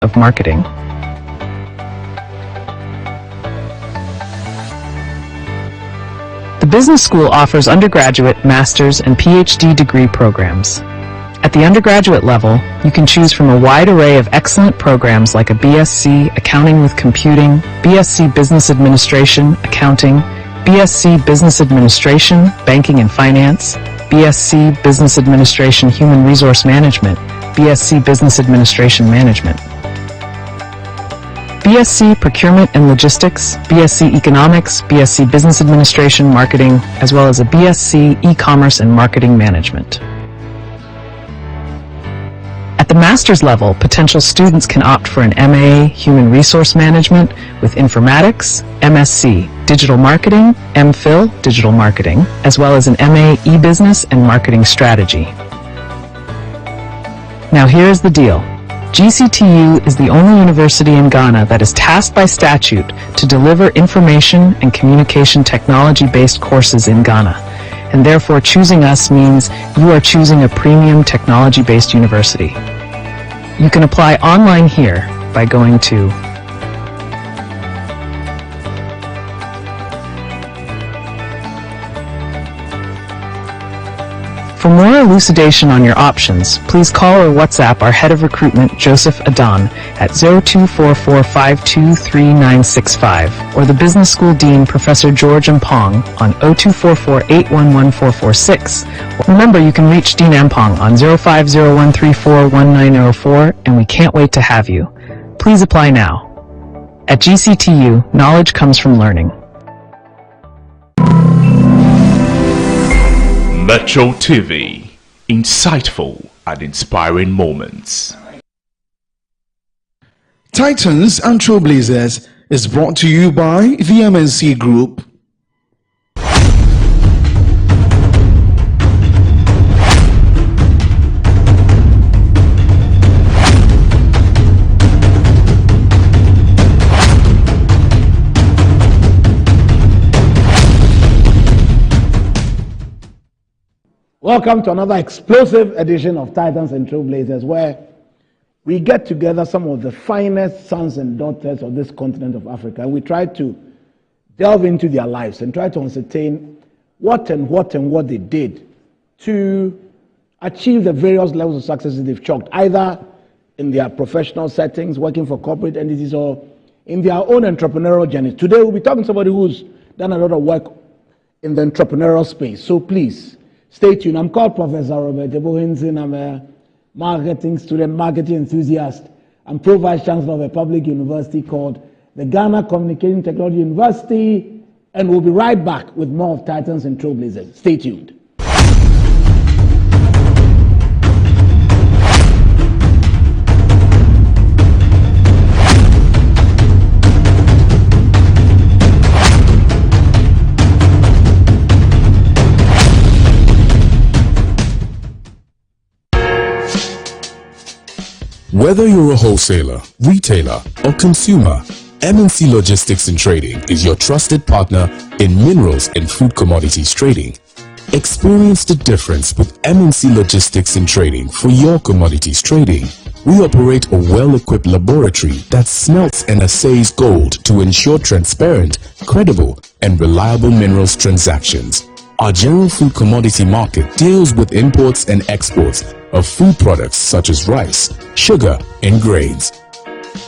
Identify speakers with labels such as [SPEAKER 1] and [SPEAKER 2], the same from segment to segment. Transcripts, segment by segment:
[SPEAKER 1] of Marketing. The business school offers undergraduate, master's, and PhD degree programs. At the undergraduate level, you can choose from a wide array of excellent programs like a BSc Accounting with Computing, BSc Business Administration, Accounting, BSc Business Administration, Banking and Finance, BSc Business Administration Human Resource Management, BSc Business Administration Management, BSc Procurement and Logistics, BSc Economics, BSc Business Administration Marketing, as well as a BSc E-Commerce and Marketing Management. At the master's level, potential students can opt for an MA Human Resource Management with Informatics, MSc Digital Marketing, MPhil Digital Marketing, as well as an MA E-Business and Marketing Strategy. Now here's the deal. GCTU is the only university in Ghana that is tasked by statute to deliver information and communication technology-based courses in Ghana, and therefore choosing us means you are choosing a premium technology-based university. You can apply online here by going to For more elucidation on your options, please call or WhatsApp our Head of Recruitment, Joseph Adan, at 0244523965, or the Business School Dean, Professor George Mpong, on 0244811446. Remember, you can reach Dean Mpong on 0501341904, and we can't wait to have you. Please apply now. At GCTU, knowledge comes from learning.
[SPEAKER 2] Metro TV, insightful and inspiring moments.
[SPEAKER 3] Titans and Trailblazers is brought to you by the MNC Group.
[SPEAKER 4] Welcome to another explosive edition of Titans and Trailblazers, where we get together some of the finest sons and daughters of this continent of Africa, and we try to delve into their lives and try to ascertain what they did to achieve the various levels of success they've chalked, either in their professional settings, working for corporate entities, or in their own entrepreneurial journey. Today, we'll be talking to somebody who's done a lot of work in the entrepreneurial space. So please, stay tuned. I'm called Professor Robert Ebohinzin. I'm a marketing student, marketing enthusiast. I'm Pro-Vice Chancellor of a public university called the Ghana Communication Technology University. And we'll be right back with more of Titans and Trailblazers. Stay tuned.
[SPEAKER 5] Whether you're a wholesaler, retailer, or consumer, MNC Logistics and Trading is your trusted partner in minerals and food commodities trading. Experience the difference with MNC Logistics and Trading for your commodities trading. We operate a well-equipped laboratory that smelts and assays gold to ensure transparent, credible, and reliable minerals transactions. Our general food commodity market deals with imports and exports of food products such as rice, sugar, and grains.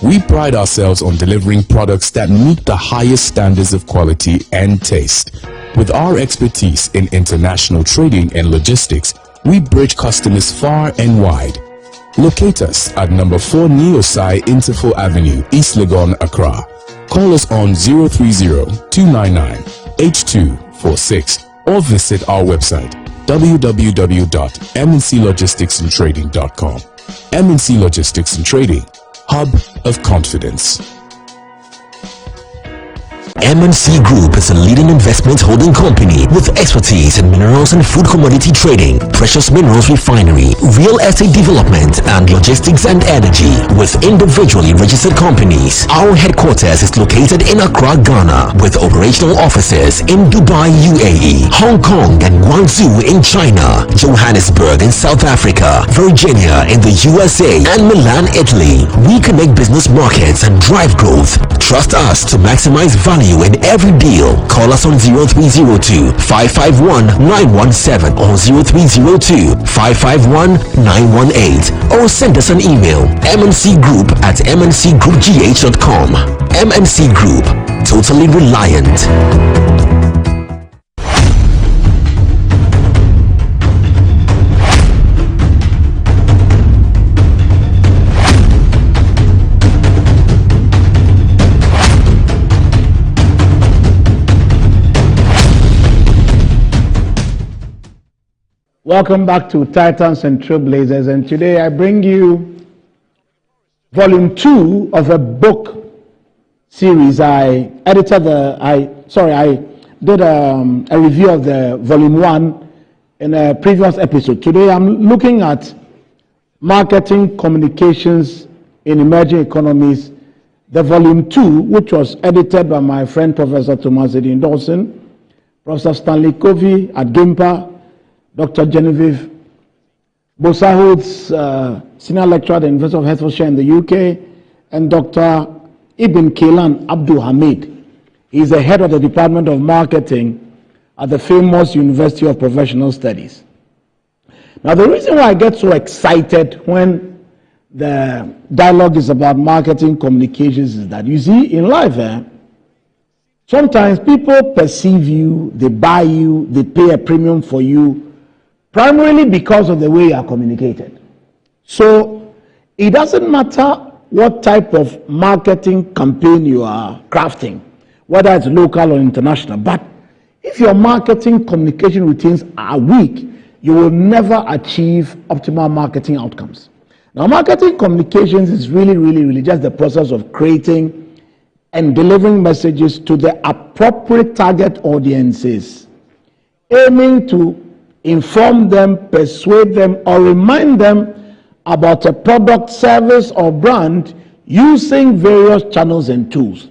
[SPEAKER 5] We pride ourselves on delivering products that meet the highest standards of quality and taste. With our expertise in international trading and logistics, we bridge customers far and wide. Locate us at number 4 Neosai Interfo Avenue, East Legon, Accra. Call us on 030-299-8246 or visit our website www.mnclogisticsandtrading.com. MNC Logistics and Trading, hub of confidence.
[SPEAKER 6] MNC Group is a leading investment holding company with expertise in minerals and food commodity trading, precious minerals refinery, real estate development, and logistics and energy. With individually registered companies, our headquarters is located in Accra, Ghana, with operational offices in Dubai, UAE, Hong Kong, and Guangzhou in China, Johannesburg in South Africa, Virginia in the USA, and Milan, Italy. We connect business markets and drive growth. Trust us to maximize value in every deal. Call us on 0302-551-917 or 0302-551-918 or send us an email mncgroup@mncgroupgh.com. MNC Group, totally reliant.
[SPEAKER 4] Welcome back to Titans and Trailblazers, and today I bring you volume 2 of a book series. I did a review of the volume 1 in a previous episode. Today I'm looking at marketing communications in emerging economies, the volume 2, which was edited by my friend Professor Thomas Edin Dawson, Professor Stanley Covey at GIMPA, Dr. Genevieve Bosahoud's senior lecturer at the University of Hertfordshire in the UK, and Dr. Ibn Kailan Abdul Hamid. He's the head of the Department of Marketing at the famous University of Professional Studies. Now, the reason why I get so excited when the dialogue is about marketing communications is that, you see, in life, sometimes people perceive you, they buy you, they pay a premium for you, primarily because of the way you are communicated. So it doesn't matter what type of marketing campaign you are crafting, whether it's local or international, but if your marketing communication routines are weak, you will never achieve optimal marketing outcomes. Now, marketing communications is really just the process of creating and delivering messages to the appropriate target audiences, aiming to inform them, persuade them, or remind them about a product, service, or brand using various channels and tools.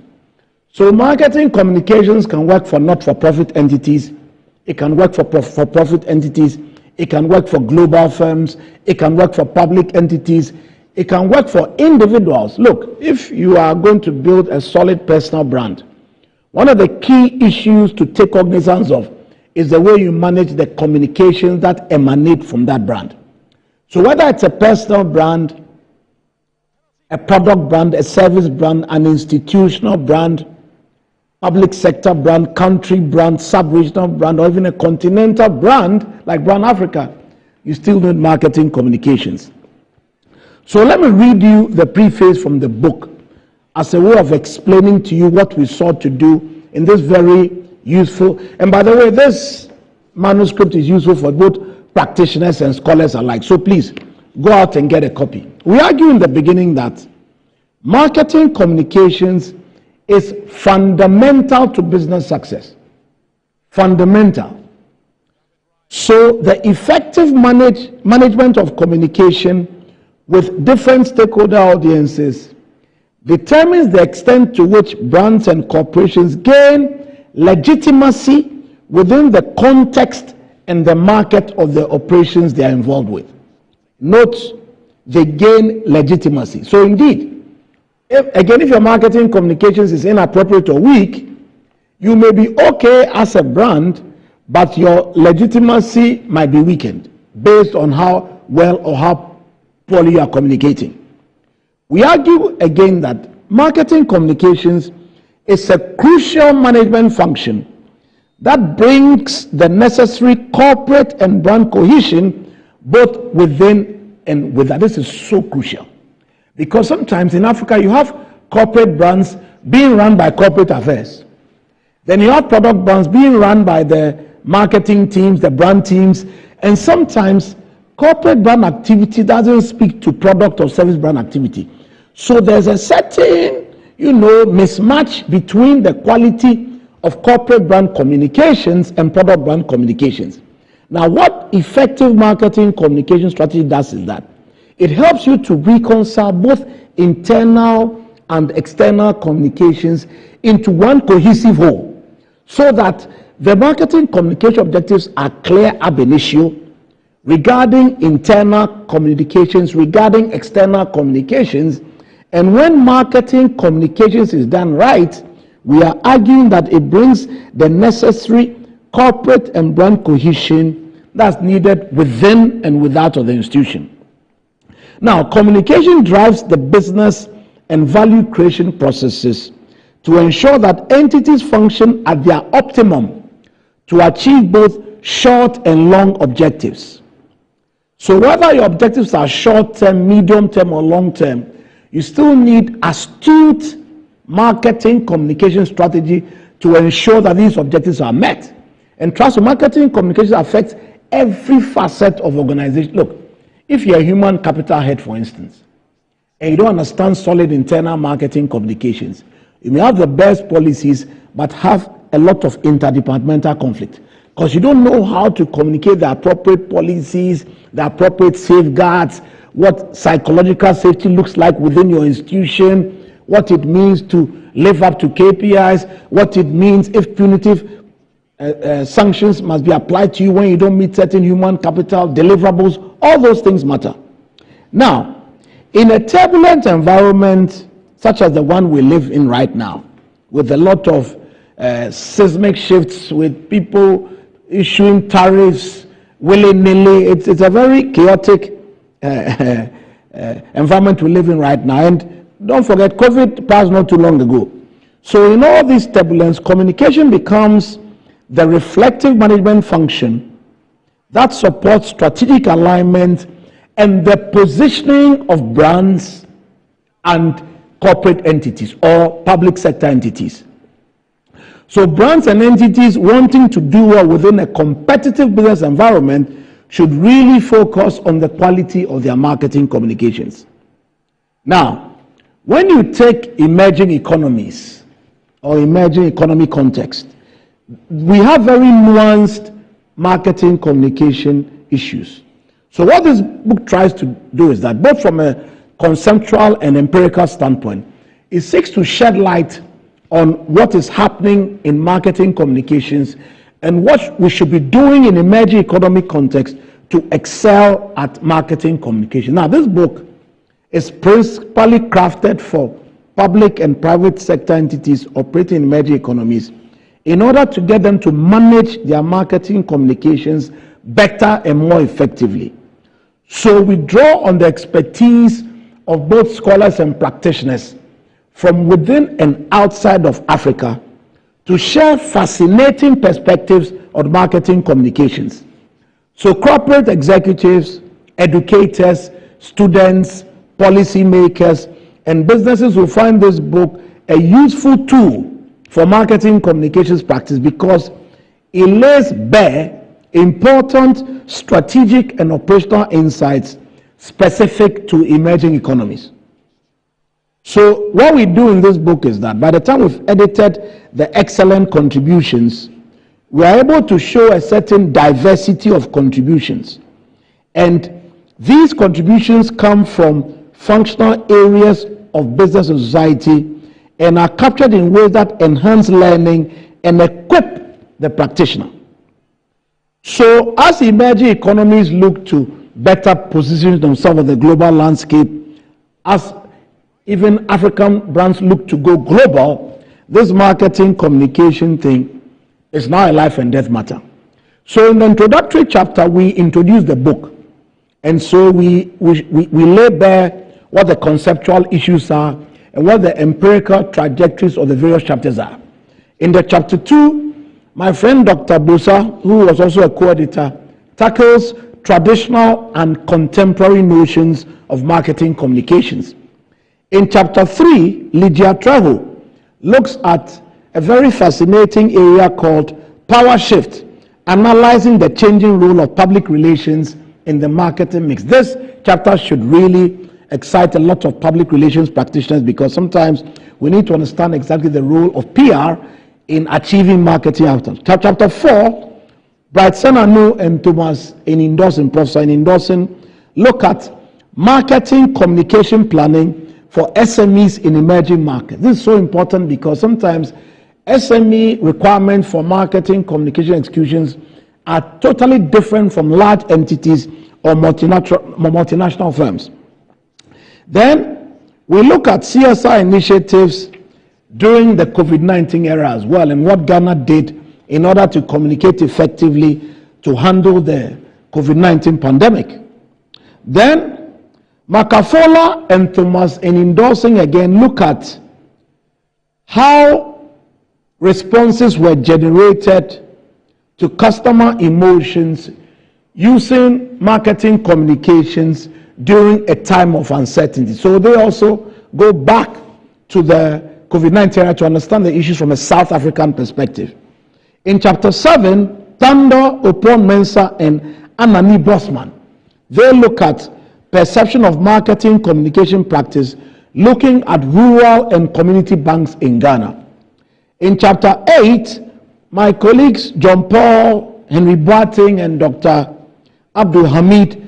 [SPEAKER 4] So marketing communications can work for not-for-profit entities, it can work for for-profit entities, it can work for global firms, it can work for public entities, it can work for individuals. Look, if you are going to build a solid personal brand, one of the key issues to take cognizance of is the way you manage the communications that emanate from that brand. So whether it's a personal brand, a product brand, a service brand, an institutional brand, public sector brand, country brand, sub-regional brand, or even a continental brand like Brand Africa, you still need marketing communications. So let me read you the preface from the book as a way of explaining to you what we sought to do in this very useful, and by the way, this manuscript is useful for both practitioners and scholars alike, so please go out and get a copy. We argue in the beginning that marketing communications is fundamental to business success. Fundamental. So the effective management of communication with different stakeholder audiences determines the extent to which brands and corporations gain legitimacy within the context and the market of the operations they are involved with. Note, they gain legitimacy. So indeed, if your marketing communications is inappropriate or weak, you may be okay as a brand, but your legitimacy might be weakened based on how well or how poorly you are communicating. We argue again that marketing communications is a crucial management function that brings the necessary corporate and brand cohesion both within and without. This is so crucial because sometimes in Africa you have corporate brands being run by corporate affairs. Then you have product brands being run by the marketing teams, the brand teams, and sometimes corporate brand activity doesn't speak to product or service brand activity. So there's a certain mismatch between the quality of corporate brand communications and product brand communications. Now, what effective marketing communication strategy does is that it helps you to reconcile both internal and external communications into one cohesive whole, so that the marketing communication objectives are clear ab initio regarding internal communications, regarding external communications. And when marketing communications is done right, we are arguing that it brings the necessary corporate and brand cohesion that's needed within and without of the institution. Now, communication drives the business and value creation processes to ensure that entities function at their optimum to achieve both short and long objectives. So whether your objectives are short-term, medium-term, or long-term, you still need astute marketing communication strategy to ensure that these objectives are met. And trust me, marketing communication affects every facet of organization. Look, if you're a human capital head, for instance, and you don't understand solid internal marketing communications, you may have the best policies, but have a lot of interdepartmental conflict because you don't know how to communicate the appropriate policies, the appropriate safeguards, what psychological safety looks like within your institution, what it means to live up to KPIs, what it means if punitive sanctions must be applied to you when you don't meet certain human capital deliverables. All those things matter. Now, in a turbulent environment such as the one we live in right now, with a lot of seismic shifts, with people issuing tariffs willy-nilly, it's a very chaotic environment we live in right now. And don't forget, COVID passed not too long ago. So in all this turbulence, communication becomes the reflective management function that supports strategic alignment and the positioning of brands and corporate entities or public sector entities. So brands and entities wanting to do well within a competitive business environment should really focus on the quality of their marketing communications. Now, when you take emerging economies or emerging economy context, we have very nuanced marketing communication issues. So what this book tries to do is that both from a conceptual and empirical standpoint, it seeks to shed light on what is happening in marketing communications and what we should be doing in emerging economic context to excel at marketing communication. Now, this book is principally crafted for public and private sector entities operating in emerging economies in order to get them to manage their marketing communications better and more effectively. So we draw on the expertise of both scholars and practitioners from within and outside of Africa to share fascinating perspectives on marketing communications. So corporate executives, educators, students, policymakers, and businesses will find this book a useful tool for marketing communications practice because it lays bare important strategic and operational insights specific to emerging economies. So what we do in this book is that by the time we've edited the excellent contributions, we are able to show a certain diversity of contributions. And these contributions come from functional areas of business and society and are captured in ways that enhance learning and equip the practitioner. So as emerging economies look to better position themselves on the global landscape, as even African brands look to go global, this marketing communication thing is now a life and death matter. So in the introductory chapter, we introduce the book. And so we lay bare what the conceptual issues are and what the empirical trajectories of the various chapters are. In the chapter 2, my friend Dr. Bosa, who was also a co-editor, tackles traditional and contemporary notions of marketing communications. In chapter 3, Lydia Trejo looks at a very fascinating area called power shift, analyzing the changing role of public relations in the marketing mix. This chapter should really excite a lot of public relations practitioners because sometimes we need to understand exactly the role of PR in achieving marketing outcomes. Chapter 4, Bright Senanu and Thomas Professor in endorsing, look at marketing communication planning for SMEs in emerging markets. This is so important because sometimes SME requirements for marketing communication executions are totally different from large entities or multinational firms. Then we look at CSR initiatives during the COVID-19 era as well and what Ghana did in order to communicate effectively to handle the COVID-19 pandemic. Then Makafola and Thomas in endorsing again look at how responses were generated to customer emotions using marketing communications during a time of uncertainty. So they also go back to the COVID-19 era to understand the issues from a South African perspective. In chapter 7, Tando, Opon Mensah, and Anani Bosman, they look at perception of marketing communication practice, looking at rural and community banks in Ghana. In chapter 8, my colleagues John Paul, Henry Boateng, and Dr. Abdul Hamid,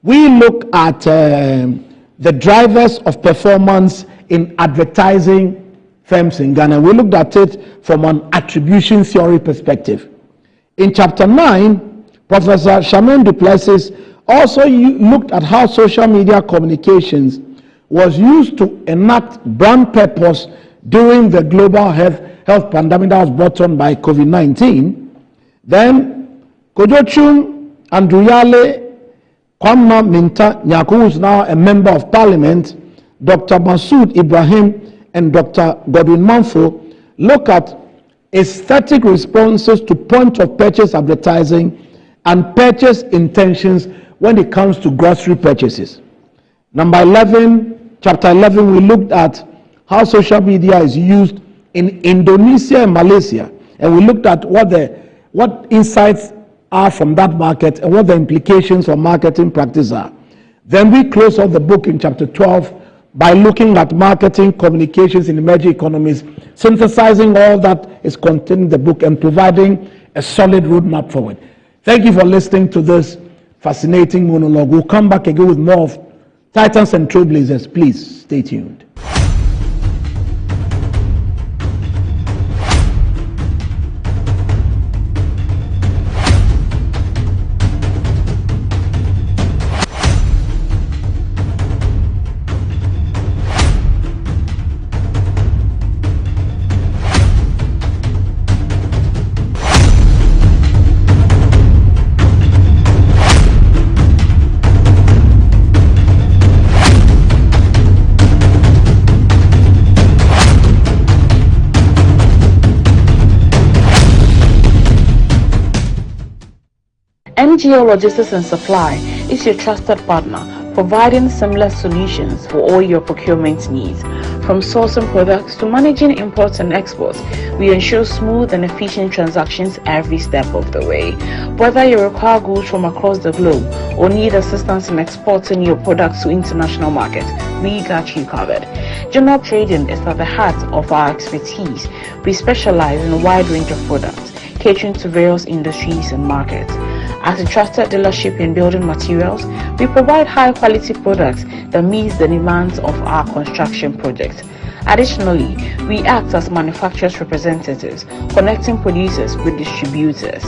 [SPEAKER 4] we look at the drivers of performance in advertising firms in Ghana. We looked at it from an attribution theory perspective. In chapter 9, Professor Charmaine Duplessis also looked at how social media communications was used to enact brand purpose during the global health pandemic that was brought on by COVID-19. Then Kojochum Andruyale Kwamna Minta Nyaku, who is now a member of parliament, Dr. Masood Ibrahim and Dr. Godwin Manfo look at aesthetic responses to point of purchase advertising and purchase intentions when it comes to grocery purchases. Number 11, chapter 11, we looked at how social media is used in Indonesia and Malaysia, and we looked at what insights are from that market and what the implications of marketing practice are. Then we close off the book in chapter 12 by looking at marketing communications in emerging economies, synthesizing all that is contained in the book and providing a solid roadmap forward. Thank you for listening to this fascinating monologue. We'll come back again with more of Titans and Trailblazers. Please stay tuned.
[SPEAKER 7] MGO Logistics and Supply is your trusted partner, providing seamless solutions for all your procurement needs. From sourcing products to managing imports and exports, we ensure smooth and efficient transactions every step of the way. Whether you require goods from across the globe or need assistance in exporting your products to international markets, we got you covered. General trading is at the heart of our expertise. We specialize in a wide range of products, catering to various industries and markets. As a trusted dealership in building materials, we provide high-quality products that meet the demands of our construction projects. Additionally, we act as manufacturers' representatives, connecting producers with distributors.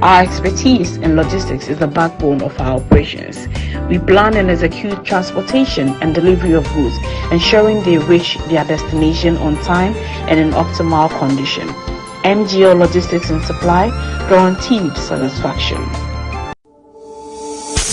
[SPEAKER 7] Our expertise in logistics is the backbone of our operations. We plan and execute transportation and delivery of goods, ensuring they reach their destination on time and in optimal condition. MGO Logistics and Supply, guaranteed satisfaction.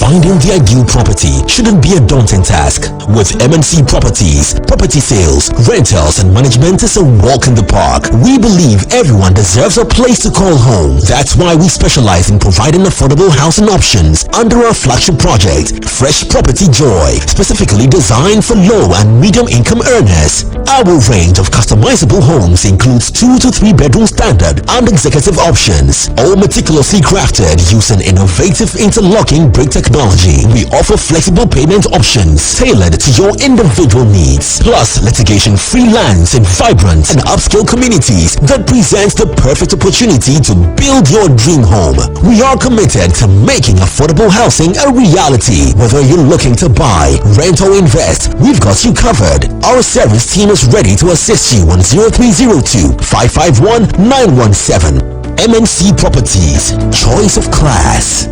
[SPEAKER 6] Finding the ideal property shouldn't be a daunting task. With MNC Properties, property sales, rentals, and management is a walk in the park. We believe everyone deserves a place to call home. That's why we specialize in providing affordable housing options under our flagship project, Fresh Property Joy, specifically designed for low and medium income earners. Our range of customizable homes includes 2 to 3 bedroom standard and executive options, all meticulously crafted using innovative interlocking brick technology. technology. We offer flexible payment options tailored to your individual needs, plus litigation-free lands in vibrant and upscale communities that presents the perfect opportunity to build your dream home. We are committed to making affordable housing a reality. Whether you're looking to buy, rent or invest, we've got you covered. Our service team is ready to assist you on 0302 551 917. MNC Properties, choice of class.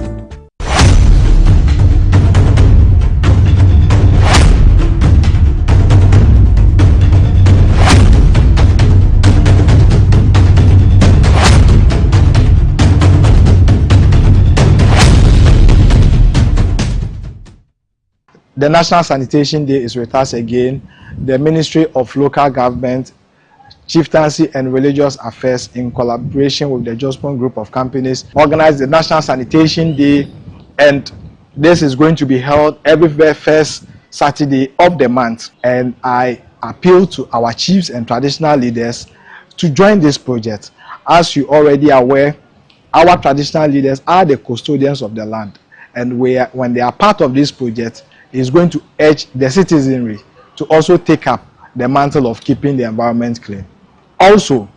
[SPEAKER 8] The National Sanitation Day is with us again. The Ministry of Local Government, Chieftaincy and Religious Affairs, in collaboration with the Jospon Group of Companies, organized the National Sanitation Day, and this is going to be held every first Saturday of the month. And I appeal to our chiefs and traditional leaders to join this project. As you already are aware, our traditional leaders are the custodians of the land, and when they are part of this project, is going to urge the citizenry to also take up the mantle of keeping the environment clean. Also,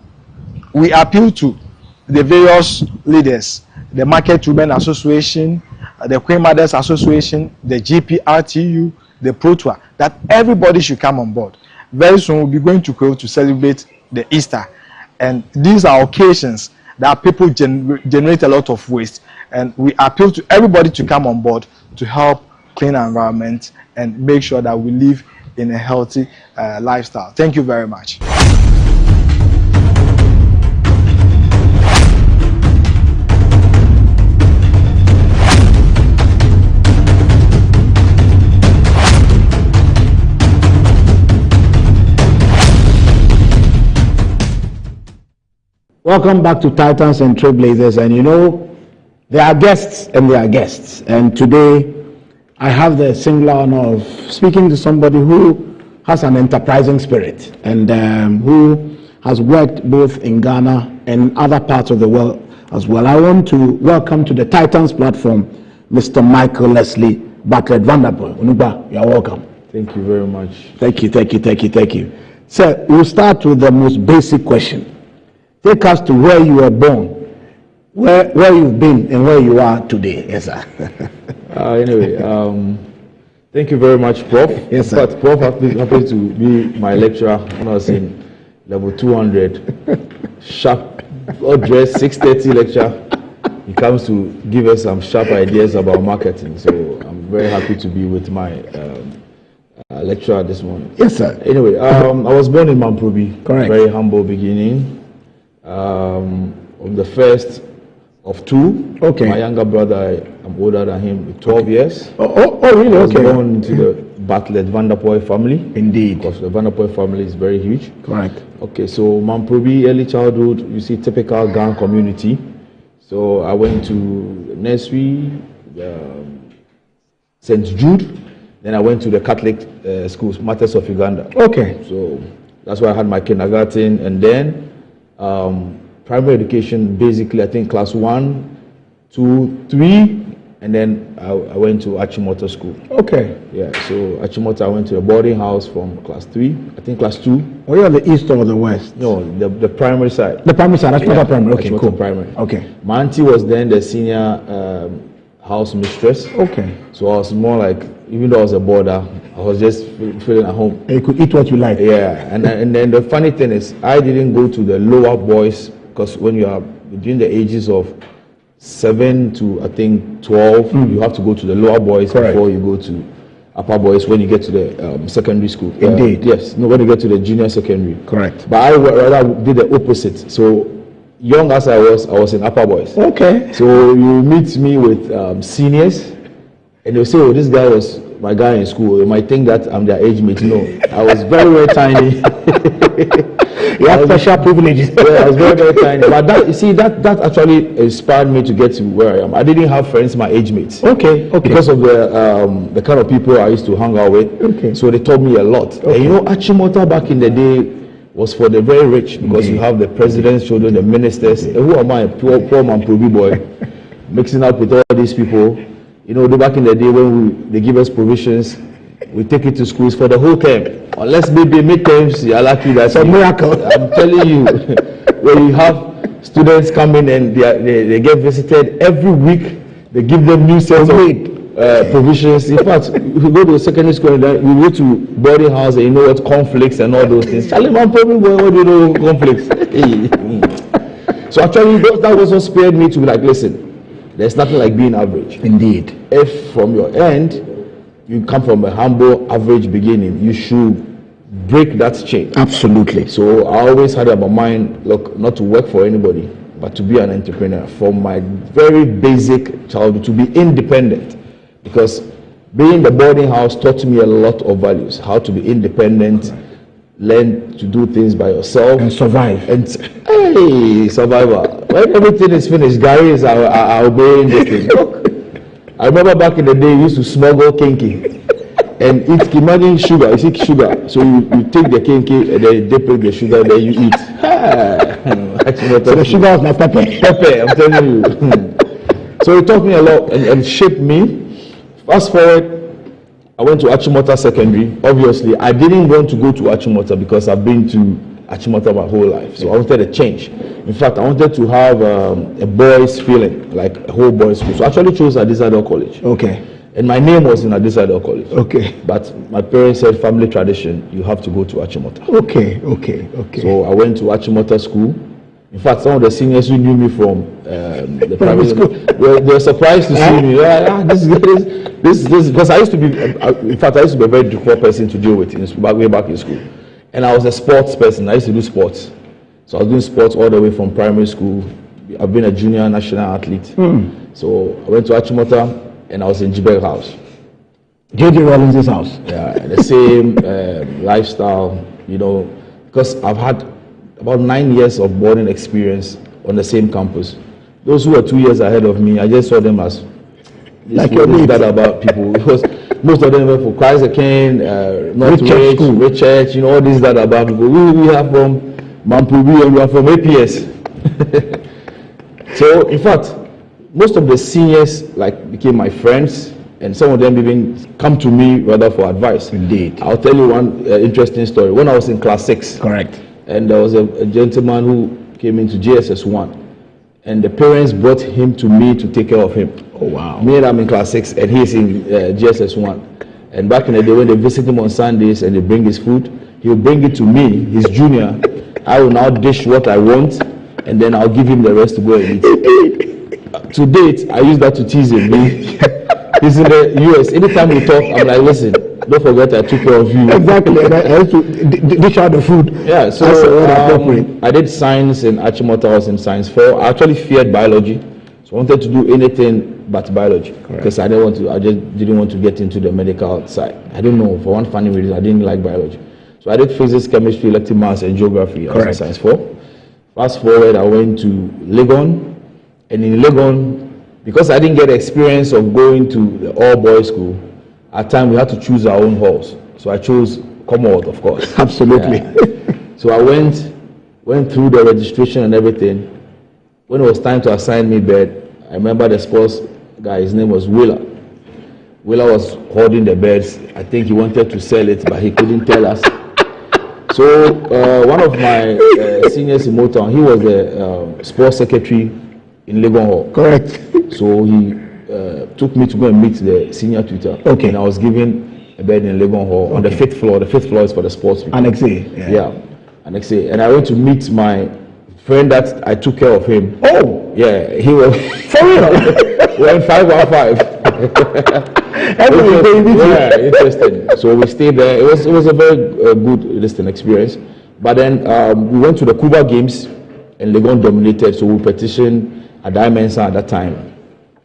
[SPEAKER 8] we appeal to the various leaders, the Market Women Association, the Queen Mothers Association, the GPRTU, the ProTour, that everybody should come on board. Very soon we'll be going to Kro to celebrate the Easter, and these are occasions that people generate a lot of waste, and we appeal to everybody to come on board to help clean our environment and make sure that we live in a healthy lifestyle. Thank you very much.
[SPEAKER 4] Welcome back to Titans and Trailblazers. And you know, there are guests and there are guests. And today, I have the singular honor of speaking to somebody who has an enterprising spirit and who has worked both in Ghana and other parts of the world as well. I want to welcome to the Titans platform, Mr. Michael Leslie Bartlett Vanderpuye. Unuba, you are welcome.
[SPEAKER 9] Thank you very much.
[SPEAKER 4] Thank you. Sir, we'll start with the most basic question. Take us to where you were born, where you've been, and where you are today. Yes, sir.
[SPEAKER 9] Anyway, thank you very much, Prof.
[SPEAKER 4] Yes, sir.
[SPEAKER 9] But Prof happened to be my lecturer when I was in level 200. Sharp, all dressed, 6:30 lecture. He comes to give us some sharp ideas about marketing. So I'm very happy to be with my lecturer this morning.
[SPEAKER 4] Yes, sir.
[SPEAKER 9] Anyway, I was born in Mamprobi.
[SPEAKER 4] Correct.
[SPEAKER 9] Very humble beginning. I'm the first of two.
[SPEAKER 4] Okay.
[SPEAKER 9] My younger brother, I'm older than him with 12 years.
[SPEAKER 4] Oh, really?
[SPEAKER 9] I was
[SPEAKER 4] Okay.
[SPEAKER 9] born into the Bartlett Vanderpuye family.
[SPEAKER 4] Indeed.
[SPEAKER 9] Because the Vanderpuye family is very huge.
[SPEAKER 4] Correct.
[SPEAKER 9] Okay, so Mamprobi, early childhood, you see typical Ghana community. So I went to nursery, St. Jude. Then I went to the Catholic schools, Martyrs of Uganda.
[SPEAKER 4] Okay.
[SPEAKER 9] So that's where I had my kindergarten. And then primary education, basically, I think class 1, 2, 3, and then I went to Achimota School.
[SPEAKER 4] Okay.
[SPEAKER 9] Yeah, so Achimota, I went to a boarding house from class 3, I think class 2.
[SPEAKER 4] Were you on the east or the west?
[SPEAKER 9] No, the primary side.
[SPEAKER 4] The primary side, that's
[SPEAKER 9] Yeah,
[SPEAKER 4] primary. Okay,
[SPEAKER 9] Achimota
[SPEAKER 4] cool.
[SPEAKER 9] primary.
[SPEAKER 4] Okay.
[SPEAKER 9] My auntie was then the senior house mistress.
[SPEAKER 4] Okay.
[SPEAKER 9] So I was more like, even though I was a boarder, I was just feeling at home.
[SPEAKER 4] You could eat what you like.
[SPEAKER 9] Yeah, and then the funny thing is, I didn't go to the lower boys, because when you are between the ages of 7 to I think 12, you have to go to the lower boys. Correct. Before you go to upper boys when you get to the secondary school.
[SPEAKER 4] Indeed.
[SPEAKER 9] Yes, no, when you get to the junior secondary.
[SPEAKER 4] Correct.
[SPEAKER 9] But I rather did the opposite. So young as I was in upper boys.
[SPEAKER 4] Okay.
[SPEAKER 9] So you meet me with seniors, and they'll say, "Oh, this guy was my guy in school." You might think that I'm their age mate. No, I was very, very tiny.
[SPEAKER 4] You have special privileges.
[SPEAKER 9] Yeah, I was very, very tiny. But that, you see, that actually inspired me to get to where I am. I didn't have friends my age mates.
[SPEAKER 4] Okay.
[SPEAKER 9] Because of the kind of people I used to hang out with.
[SPEAKER 4] Okay.
[SPEAKER 9] So they taught me a lot.
[SPEAKER 4] Okay.
[SPEAKER 9] And you know, Achimota back in the day was for the very rich, because you have the president's children, the ministers. And who am I, poor man, Probi boy, mixing up with all these people. You know, back in the day when they give us provisions, we take it to schools for the whole term. Unless maybe midterms, you're lucky that's
[SPEAKER 4] a miracle.
[SPEAKER 9] I'm telling you, when you have students coming and they get visited every week, they give them new sets of provisions. In fact, we go to secondary school and we go to boarding house and you know what conflicts and all those things. Charlie, man, probably what do you know conflicts? So actually, that was what spared me to be like, listen, there's nothing like being average.
[SPEAKER 4] Indeed.
[SPEAKER 9] If from your end, you come from a humble, average beginning, you should break that chain.
[SPEAKER 4] Absolutely.
[SPEAKER 9] So I always had in my mind, look, not to work for anybody, but to be an entrepreneur. From my very basic childhood, to be independent. Because being in the boarding house taught me a lot of values. How to be independent, learn to do things by yourself.
[SPEAKER 4] And survive.
[SPEAKER 9] And hey, survivor. When everything is finished, Gary is obeying this thing. Look, I remember back in the day, we used to smuggle kinky and eat. Imagine sugar, you see sugar. So you take the kinky and then dip in the sugar, then you eat.
[SPEAKER 4] So the sugar was my pepper.
[SPEAKER 9] Pepper, I'm telling you. So it taught me a lot and shaped me. Fast forward, I went to Achimota Secondary. Obviously, I didn't want to go to Achimota because I've been to Achimota my whole life. So I wanted a change. In fact, I wanted to have a boys' feeling, like a whole boys' school. So I actually chose Adisadel College.
[SPEAKER 4] Okay.
[SPEAKER 9] And my name was in Adisadel College.
[SPEAKER 4] Okay.
[SPEAKER 9] But my parents said, family tradition, you have to go to Achimota.
[SPEAKER 4] Okay.
[SPEAKER 9] So I went to Achimota School. In fact, some of the seniors who knew me from the private school, they were surprised to see me. This, because I used to be, in fact, I used to be a very difficult person to deal with way back in school. And I was a sports person. I used to do sports. So I was doing sports all the way from primary school. I've been a junior national athlete. So I went to Achimota and I was in Jibel House.
[SPEAKER 4] J.J. Rollins' house.
[SPEAKER 9] Yeah, the same lifestyle, you know, because I've had about 9 years of boarding experience on the same campus. Those who were 2 years ahead of me, I just saw them as
[SPEAKER 4] like that
[SPEAKER 9] about people. Because most of them were for Christ the King, not rich church, you know, all this that about people. We are from Mampubi and we are from APS. So, in fact, most of the seniors became my friends, and some of them even come to me rather for advice.
[SPEAKER 4] Indeed.
[SPEAKER 9] I'll tell you one interesting story. When I was in class 6,
[SPEAKER 4] correct,
[SPEAKER 9] and there was a gentleman who came into JSS 1, and the parents brought him to me to take care of him.
[SPEAKER 4] Oh wow.
[SPEAKER 9] Me and I'm in class 6 and he's in JSS 1. And back in the day when they visit him on Sundays and they bring his food, he'll bring it to me, his junior. I will now dish what I want and then I'll give him the rest to go and eat. To date, I use that to tease him. He's in the US. Anytime we talk, I'm like, listen, don't forget I took care of you.
[SPEAKER 4] Exactly. And I have to dish out the food.
[SPEAKER 9] Yeah, so I did science in Achimota. I was in science 4. I actually feared biology. So I wanted to do anything but biology. Because I just didn't want to get into the medical side. I don't know, for one funny reason, I didn't like biology. So I did physics, chemistry, elective maths, and geography. I was in science 4. Fast forward, I went to Legon. And in Legon, because I didn't get experience of going to the all-boys school, at times we had to choose our own halls. So I chose Commonwealth, of course.
[SPEAKER 4] Absolutely.
[SPEAKER 9] Yeah. So I went through the registration and everything. When it was time to assign me bed, I remember the sports guy, his name was Willa. Willa was holding the beds. I think he wanted to sell it, but he couldn't tell us. So one of my seniors in Motown, he was the sports secretary in Legon Hall.
[SPEAKER 4] Correct.
[SPEAKER 9] So he took me to go and meet the senior tutor.
[SPEAKER 4] Okay.
[SPEAKER 9] And I was given a bed in Legon Hall on the 5th floor. The 5th floor is for the sports people.
[SPEAKER 4] Annex A.
[SPEAKER 9] Yeah. Annex A. And I went to meet my friend that I took care of him.
[SPEAKER 4] Oh.
[SPEAKER 9] Yeah. He was.
[SPEAKER 4] For real?
[SPEAKER 9] We're in 515. Yeah, interesting. So we stayed there. It was a very good listening experience. But then we went to the Cuba Games and Legon dominated. So we petitioned Adai Mensa at that time.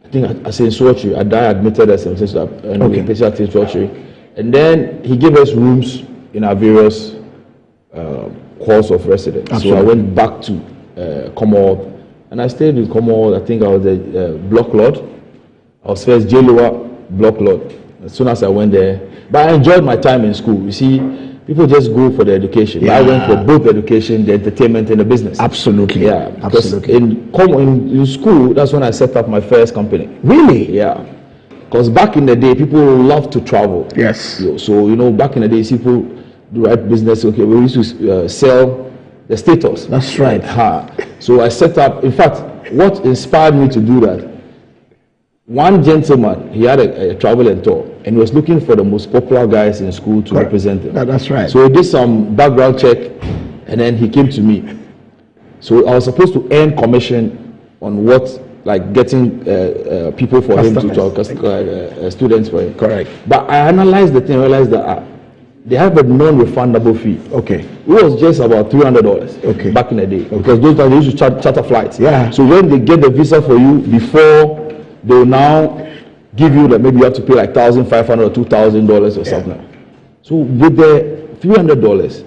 [SPEAKER 9] I think I said Sochi. Adai admitted us and we petitioned Sochi. And then he gave us rooms in our various halls of residence. Absolutely. So I went back to Commonwealth and I stayed in Commonwealth. I think I was a block lord. I was first J-Lower block lord as soon as I went there. But I enjoyed my time in school. You see, people just go for the education. Yeah. I went for both education, the entertainment, and the business.
[SPEAKER 4] Absolutely.
[SPEAKER 9] Yeah. Because in school, that's when I set up my first company.
[SPEAKER 4] Really?
[SPEAKER 9] Yeah. Because back in the day, people love to travel.
[SPEAKER 4] Yes.
[SPEAKER 9] So, back in the day, people do right business. Okay, we used to sell the status.
[SPEAKER 4] That's right.
[SPEAKER 9] So I set up, in fact, what inspired me to do that, one gentleman, he had a travel and tour, and he was looking for the most popular guys in school to represent him.
[SPEAKER 4] That's right.
[SPEAKER 9] So he did some background check, and then he came to me. So I was supposed to earn commission on what, like getting people for him to talk, students for him.
[SPEAKER 4] Correct.
[SPEAKER 9] But I analyzed the thing, realized that they have a non-refundable fee.
[SPEAKER 4] Okay.
[SPEAKER 9] It was just about $300.
[SPEAKER 4] Okay.
[SPEAKER 9] Back in the day, because those times they used to charter flights.
[SPEAKER 4] Yeah.
[SPEAKER 9] So when they get the visa for you, before they will now give you that, maybe you have to pay like $1,500 or $2,000 or something. So with the $300,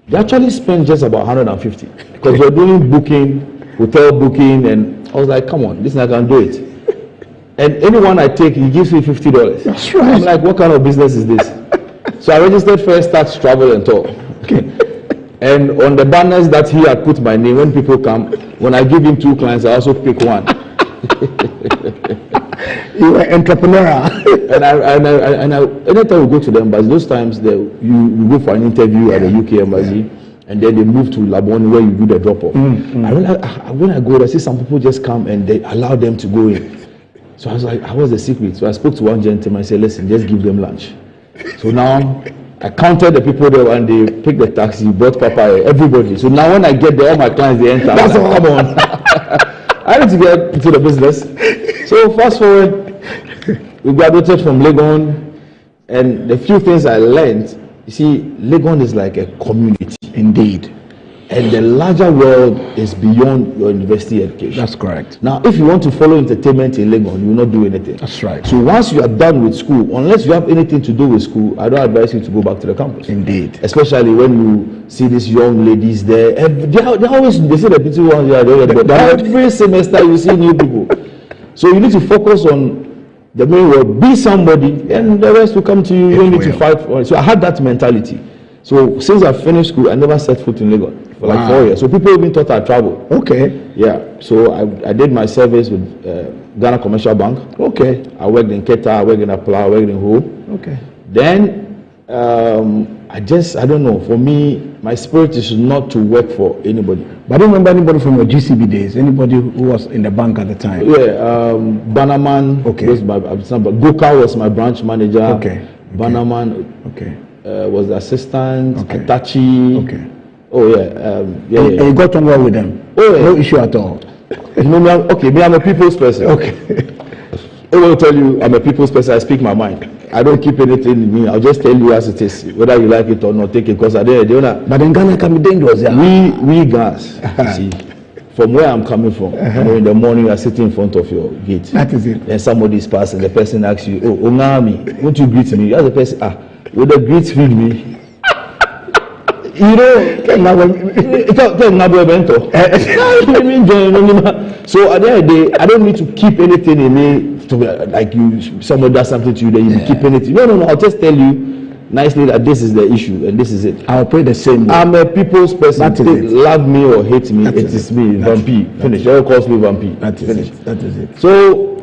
[SPEAKER 9] they actually spend just about $150 because we're doing booking, hotel booking, and I was like, come on, this I can do it. And anyone I take, he gives me $50.
[SPEAKER 4] That's right.
[SPEAKER 9] I'm like, what kind of business is this? So I registered First Start Travel and Tour.
[SPEAKER 4] Okay.
[SPEAKER 9] And on the banners that he had put my name, when people come, when I give him 2 clients, I also pick one.
[SPEAKER 4] You were entrepreneurial.
[SPEAKER 9] and I anytime we go to the embassy, those times you go for an interview at the UK embassy, and then they move to Labone where you do the drop off. I realized, when I go there, I see some people just come and they allow them to go in. So I was like, what's the secret? So I spoke to one gentleman. I said, listen, just give them lunch. So now I counted the people there and they picked the taxi, brought Papa, everybody. So now when I get there, all my clients, they enter. That's all. Come on. I need to get into the business. So fast forward, we graduated from Legon, and the few things I learned, you see, Legon is like a community.
[SPEAKER 4] Indeed.
[SPEAKER 9] And the larger world is beyond your university education.
[SPEAKER 4] That's correct.
[SPEAKER 9] Now, if you want to follow entertainment in Legon, you will not do anything.
[SPEAKER 4] That's right.
[SPEAKER 9] So once you are done with school, unless you have anything to do with school, I don't advise you to go back to the campus.
[SPEAKER 4] Indeed.
[SPEAKER 9] Especially when you see these young ladies there. And they say the beautiful ones there, but every semester you see new people. So you need to focus on the main world, be somebody, and the rest will come to you. You don't need to fight for it. So I had that mentality. So since I finished school, I never set foot in Lagos for like 4 years. So people even thought I traveled.
[SPEAKER 4] Okay.
[SPEAKER 9] Yeah. So I did my service with Ghana Commercial Bank.
[SPEAKER 4] Okay.
[SPEAKER 9] I worked in Keta, I worked in Apla, I worked in Ho.
[SPEAKER 4] Okay.
[SPEAKER 9] Then I don't know. For me, my spirit is not to work for anybody.
[SPEAKER 4] But I don't remember anybody from your GCB days. Anybody who was in the bank at the time.
[SPEAKER 9] Yeah. Bannerman.
[SPEAKER 4] Okay.
[SPEAKER 9] Was my Goka was my branch manager.
[SPEAKER 4] Okay.
[SPEAKER 9] Bannerman.
[SPEAKER 4] Okay.
[SPEAKER 9] Was the assistant.
[SPEAKER 4] Okay.
[SPEAKER 9] Atachi.
[SPEAKER 4] Okay.
[SPEAKER 9] Oh yeah.
[SPEAKER 4] And you got on well with them.
[SPEAKER 9] Oh yeah.
[SPEAKER 4] No issue at all.
[SPEAKER 9] I'm a people's person.
[SPEAKER 4] Okay.
[SPEAKER 9] I will tell you, I'm a people's person. I speak my mind. I don't keep anything in me. I'll just tell you as it is, whether you like it or not. Take it because I didn't.
[SPEAKER 4] But in Ghana can be dangerous. Yeah.
[SPEAKER 9] We guys, see, from where I'm coming from, in the morning you are sitting in front of your gate.
[SPEAKER 4] That is it.
[SPEAKER 9] And somebody is passing. The person asks you, "Oh, Ongami, won't you greet me?" You ask the person, "Will the greet feed me?" You know, so at the end of the day, I don't need to keep anything in me to like you. Someone does something to you, then you keep anything. No. I'll just tell you nicely that this is the issue and this is it.
[SPEAKER 4] I'll pray the same way.
[SPEAKER 9] I'm a people's person.
[SPEAKER 4] That is it.
[SPEAKER 9] Love me or hate me, it is me. Vampy. Finish. Everyone calls me Vampy.
[SPEAKER 4] That is
[SPEAKER 9] finish.
[SPEAKER 4] It. That is it.
[SPEAKER 9] So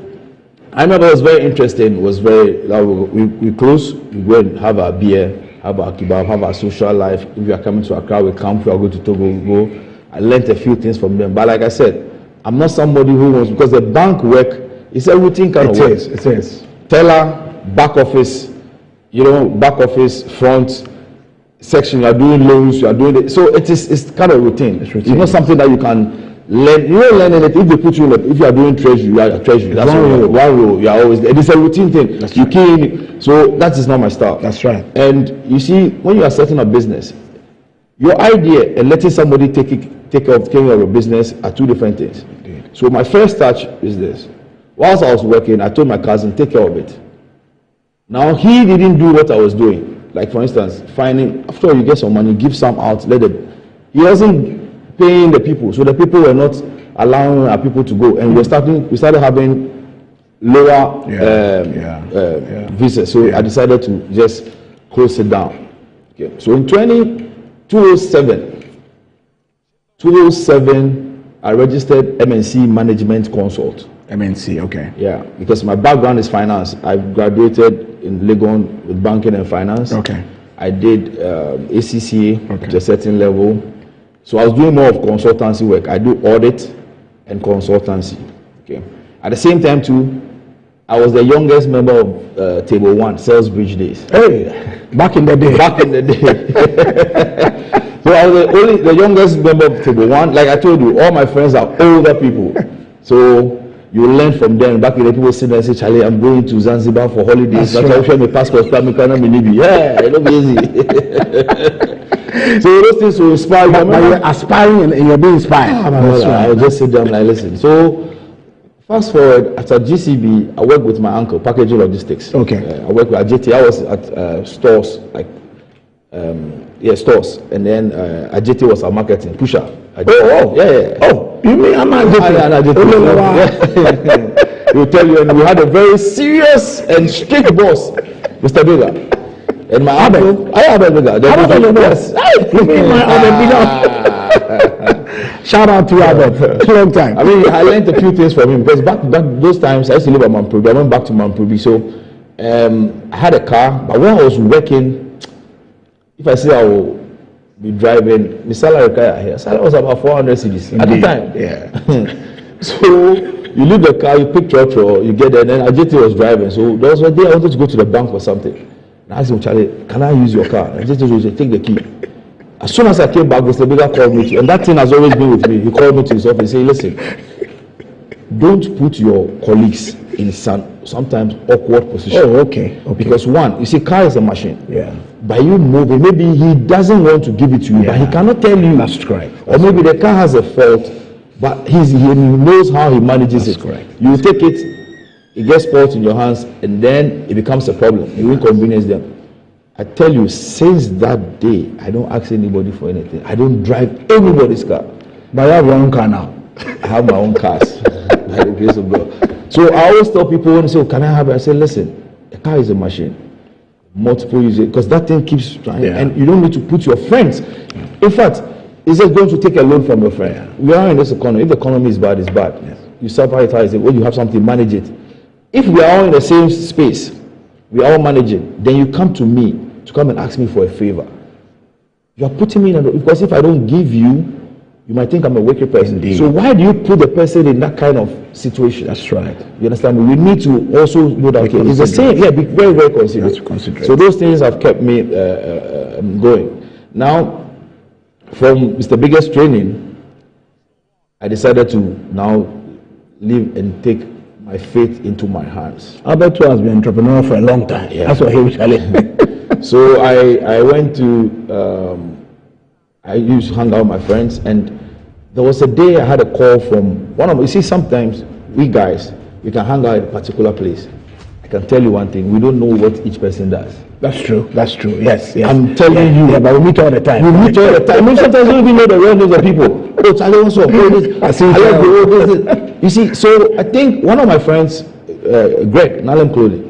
[SPEAKER 9] I remember it was very interesting. Was very we close. We go and have our beer. Have our kebab, have our social life. If you are coming to Accra, we camp. If you are going to Togo, we go. I learned a few things from them. But like I said, I'm not somebody who wants, because the bank work is a routine kind of work.
[SPEAKER 4] It is.
[SPEAKER 9] Teller, back office, back office, front section. You are doing loans. You are doing it. So it's kind of routine. It's not something that you can learn. You don't learn anything. If they put you in, if you are doing treasury, you are a treasury. That's one row. You are always there. It's a routine thing.
[SPEAKER 4] That's
[SPEAKER 9] you
[SPEAKER 4] right.
[SPEAKER 9] key in. So that is not my style.
[SPEAKER 4] That's right.
[SPEAKER 9] And you see, when you are setting up business, your idea and letting somebody take care of your business are two different things.
[SPEAKER 4] Indeed.
[SPEAKER 9] So my first touch is this. Whilst I was working, I told my cousin, take care of it. Now he didn't do what I was doing. Like for instance, finding, after you get some money, give some out, let it. He wasn't paying the people. So the people were not allowing our people to go. And we started having lower visas. So I decided to just close it down. Okay. So in 2007, I registered MNC Management Consult.
[SPEAKER 4] MNC, okay.
[SPEAKER 9] Yeah, because my background is finance. I graduated in Legon with banking and finance.
[SPEAKER 4] Okay.
[SPEAKER 9] I did ACCA to a certain level. So I was doing more of consultancy work. I do audit and consultancy. Okay. At the same time too, I was the youngest member of Table 1, Sales Bridge days.
[SPEAKER 4] Hey, back in the day.
[SPEAKER 9] Back in the day. So I was the youngest member of Table 1. Like I told you, all my friends are older people. So you learn from them. Back in the people sit there and say, Charlie, I'm going to Zanzibar for holidays. That's why I show my passport. Yeah, it'll be easy. So those things will inspire you.
[SPEAKER 4] But you're aspiring and you're being inspired.
[SPEAKER 9] I'll just sit down and like, listen. So fast forward, at GCB, I worked with my uncle, packaging logistics.
[SPEAKER 4] Okay.
[SPEAKER 9] I worked with AJT. I was at stores, like stores, and then AJT was our marketing pusher.
[SPEAKER 4] You mean I'm AJT?
[SPEAKER 9] He'll tell you, and we had a very serious and strict boss, Mr. Bega. And my uncle, I have a Bega. Yes.
[SPEAKER 4] You mean my Bega? Shout out to Albert. Long time.
[SPEAKER 9] I mean, I learned a few things from him because back those times I used to live at Mampubi. I went back to Mampubi, so I had a car. But when I was working, if I say I will be driving, the salary was about 400 cedis at the time.
[SPEAKER 4] Yeah.
[SPEAKER 9] So you leave the car, you pick Trotro, you get there, and then AJT was driving. So there was one day I wanted to go to the bank for something. And I asked him, Charlie, can I use your car? And AJT said, take the key. As soon as I came back, Mr. Bigger called me, and that thing has always been with me. He called me to his office and said, listen, don't put your colleagues in sometimes awkward position.
[SPEAKER 4] Oh, okay.
[SPEAKER 9] Because one, you see, car is a machine.
[SPEAKER 4] Yeah.
[SPEAKER 9] By you moving, maybe he doesn't want to give it to you, but he cannot tell you.
[SPEAKER 4] That's correct.
[SPEAKER 9] Or maybe the car has a fault, but he knows how he manages it.
[SPEAKER 4] That's correct.
[SPEAKER 9] You take it gets spoiled in your hands, and then it becomes a problem. You inconvenience them. I tell you, since that day, I don't ask anybody for anything. I don't drive anybody's car.
[SPEAKER 4] But you have your own car now.
[SPEAKER 9] I have my own cars, by the grace of God. So I always tell people when they say, can I have it? I say, listen, a car is a machine. Multiple users, because that thing keeps trying, and you don't need to put your friends. In fact, it's just going to take a loan from your friend. We are in this economy. If the economy is bad, it's bad. Yes. You suffer it, when you have something, manage it. If we are all in the same space, we are all managing, then you come to me to come and ask me for a favor. You are putting me in a, because if I don't give you, you might think I'm a wicked person.
[SPEAKER 4] Indeed.
[SPEAKER 9] So why do you put the person in that kind of situation?
[SPEAKER 4] That's right.
[SPEAKER 9] You understand me? We need to also know that it's the same. Yeah, be very, very considerate. So those things have kept me going. Now, from Mr. Biggest training, I decided to now live and take my faith into my hands.
[SPEAKER 4] Albert has been entrepreneur for a long time.
[SPEAKER 9] Yeah.
[SPEAKER 4] That's what he was telling.
[SPEAKER 9] So I went to, I used to hang out with my friends, and there was a day I had a call from one of them. You see, sometimes we guys, we can hang out at a particular place. I can tell you one thing, we don't know what each person does.
[SPEAKER 4] That's true. That's true. Yes.
[SPEAKER 9] I'm telling you.
[SPEAKER 4] Yeah, but we meet all the time.
[SPEAKER 9] We meet all the time. I mean, sometimes we don't even know the real names of people. Oh, Charlie, what's up? Oh, this. You see, so I think one of my friends, Greg, Nalem Clothing.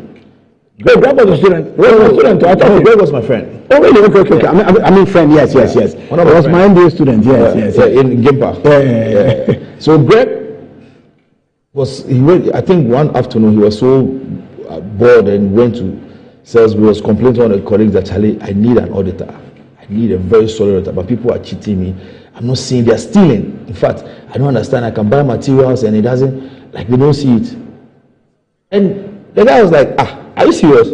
[SPEAKER 4] Greg was a student.
[SPEAKER 9] Greg was my friend.
[SPEAKER 4] Oh, really? Okay. Yeah. I mean, friend. Yes.
[SPEAKER 9] One of my
[SPEAKER 4] was my MBA student. Yes.
[SPEAKER 9] In Gimpa.
[SPEAKER 4] Yeah.
[SPEAKER 9] So Greg was. I think one afternoon he was so bored and went to sales. He was complaining to one of the colleagues that, Charlie, I need an auditor. I need a very solid auditor, but people are cheating me. I'm not seeing, they're stealing. In fact, I don't understand. I can buy materials and it doesn't, like, they don't see it. And the guy was like, are you serious?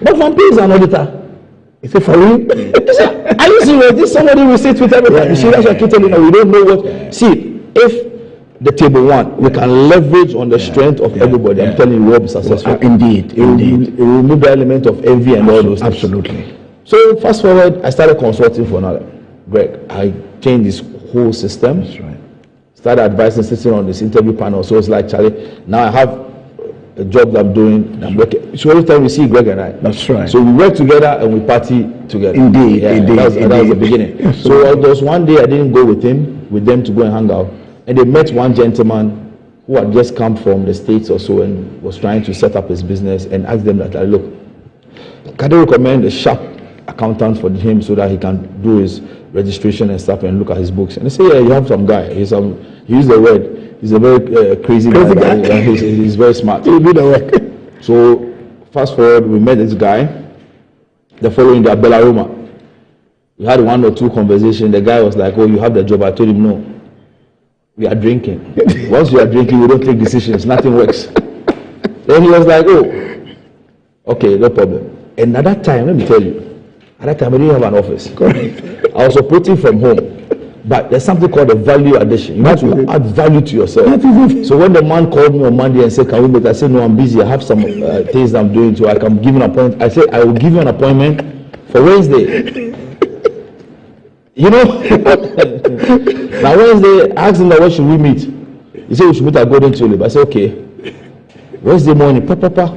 [SPEAKER 9] But Van P is an auditor. He said, for you? He said, are you serious? This somebody we sit with every time. You see, that's what I keep telling you. We don't know what. See, if the Table 1, we can leverage on the strength of everybody. I'm telling you, we'll be successful.
[SPEAKER 4] Indeed.
[SPEAKER 9] It will remove the element of envy and all those things.
[SPEAKER 4] Absolutely.
[SPEAKER 9] So fast forward, I started consulting for another. Greg, I changed this whole system.
[SPEAKER 4] That's right.
[SPEAKER 9] Started advising, sitting on this interview panel. So it's like, Charlie, now I have a job that I'm doing. I'm working. So every time we see Greg and I.
[SPEAKER 4] That's right.
[SPEAKER 9] So we work together and we party together.
[SPEAKER 4] Indeed.
[SPEAKER 9] That was the beginning. So there was one day I didn't go with them to go and hang out. And they met one gentleman who had just come from the States or so and was trying to set up his business, and asked them that, look, can they recommend a sharp accountant for him so that he can do his registration and stuff and look at his books. And they say, yeah, you have some guy. He used the word. He's a very crazy guy. He's very smart.
[SPEAKER 4] He'll do the work.
[SPEAKER 9] So fast forward, we met this guy. The following day at Belaroma, we had 1 or 2 conversations. The guy was like, oh, you have the job. I told him, no. We are drinking. Once you are drinking, you don't take decisions. Nothing works. Then he was like, oh, okay, no problem. And at that time, let me tell you, at that time I didn't have an office. I was operating from home. But there's something called a value addition. You have to add value to yourself. So when the man called me on Monday and said, can we meet? I said, no, I'm busy. I have some things I'm doing, so I can give you an appointment. I said, I will give you an appointment for Wednesday. You know? Now Wednesday, I asked him, when should we meet? He said, we should meet at Golden Tulip. I said, okay. Wednesday morning, papa.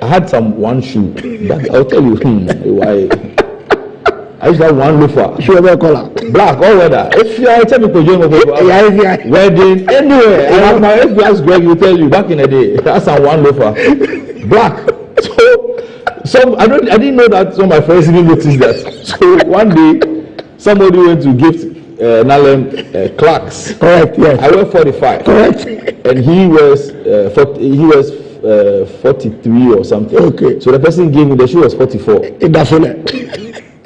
[SPEAKER 9] I had one shoe. But I'll tell you why. I used to have one loafer.
[SPEAKER 4] Shoe color.
[SPEAKER 9] Black, all weather. If I tell people, wedding, anywhere. If you ask Greg, he'll tell you back in the day. That's one loafer. Black. So I didn't know that some of my friends even noticed that. So one day, somebody went to gift Nalem Clarks.
[SPEAKER 4] Correct, yes.
[SPEAKER 9] I went 45.
[SPEAKER 4] Correct.
[SPEAKER 9] And he was 43 or something.
[SPEAKER 4] Okay.
[SPEAKER 9] So the person gave me the shoe was 44.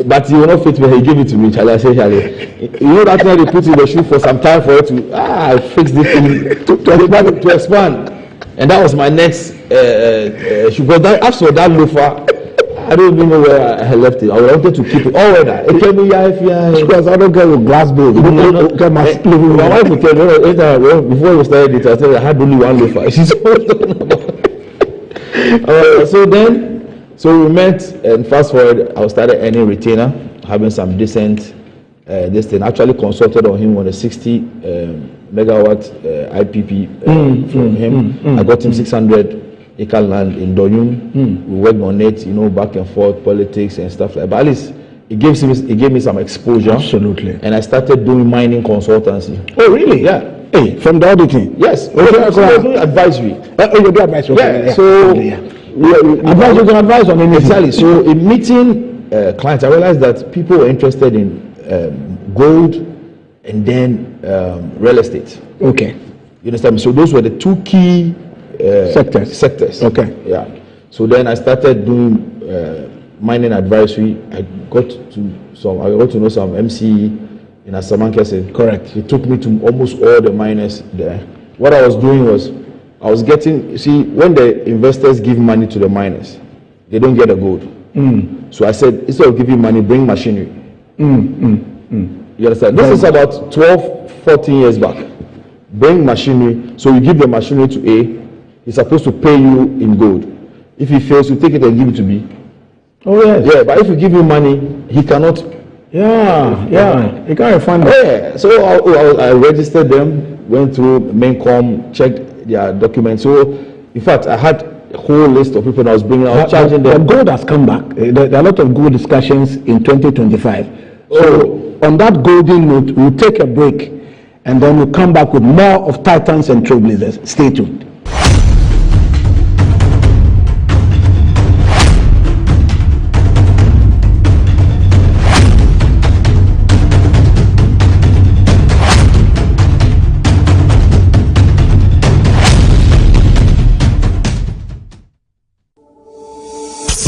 [SPEAKER 9] But he will not fit me. He gave it to me. Charlie, I said, Charlie, you know that time they put in the shoe for some time for it to fix this thing to expand. And that was my next shoe. But after that loafer, I don't even know where I left it. I wanted to keep it all weather. It can be because I don't get with glass bowl. My wife would tell me before we started it, I said I had only one loafer. She's always talking about. So we met, and fast forward, I started earning retainer, having some decent this thing. Actually consulted on him on a 60 megawatt IPP from him. I got him 600 acre land in Doyum. We worked on it, back and forth, politics and stuff like that. But at least it gave me some exposure.
[SPEAKER 4] Absolutely.
[SPEAKER 9] And I started doing mining consultancy.
[SPEAKER 4] Oh, really?
[SPEAKER 9] Yeah.
[SPEAKER 4] Hey, from the auditing?
[SPEAKER 9] Yes. So I was doing advisory.
[SPEAKER 4] You do advisory?
[SPEAKER 9] Yeah. So
[SPEAKER 4] you can advise on anything.
[SPEAKER 9] Exactly. So in meeting clients, I realized that people were interested in gold and then real estate.
[SPEAKER 4] Okay.
[SPEAKER 9] You understand me? So those were the 2 key sectors.
[SPEAKER 4] Okay.
[SPEAKER 9] Yeah. So then I started doing mining advisory. I got to know some MCE in Asamankese.
[SPEAKER 4] Correct.
[SPEAKER 9] It took me to almost all the miners there. What I was doing was I was getting, when the investors give money to the miners, they don't get the gold. So I said, instead of giving money, bring machinery. You understand? This is about 12, 14 years back. Bring machinery. So you give the machinery to A, he's supposed to pay you in gold. If he fails, you take it and give it to B.
[SPEAKER 4] Oh, yes.
[SPEAKER 9] Yeah, but if you give him money, he cannot.
[SPEAKER 4] Yeah. He can't refund it.
[SPEAKER 9] Yeah. So I registered them, went through Maincom, checked their documents. So, in fact, I had a whole list of people that I was bringing out, charging them.
[SPEAKER 4] Gold has come back. There are a lot of gold discussions in 2025. So, on that golden note, we'll take a break and then we'll come back with more of Titans and Trailblazers. Stay tuned.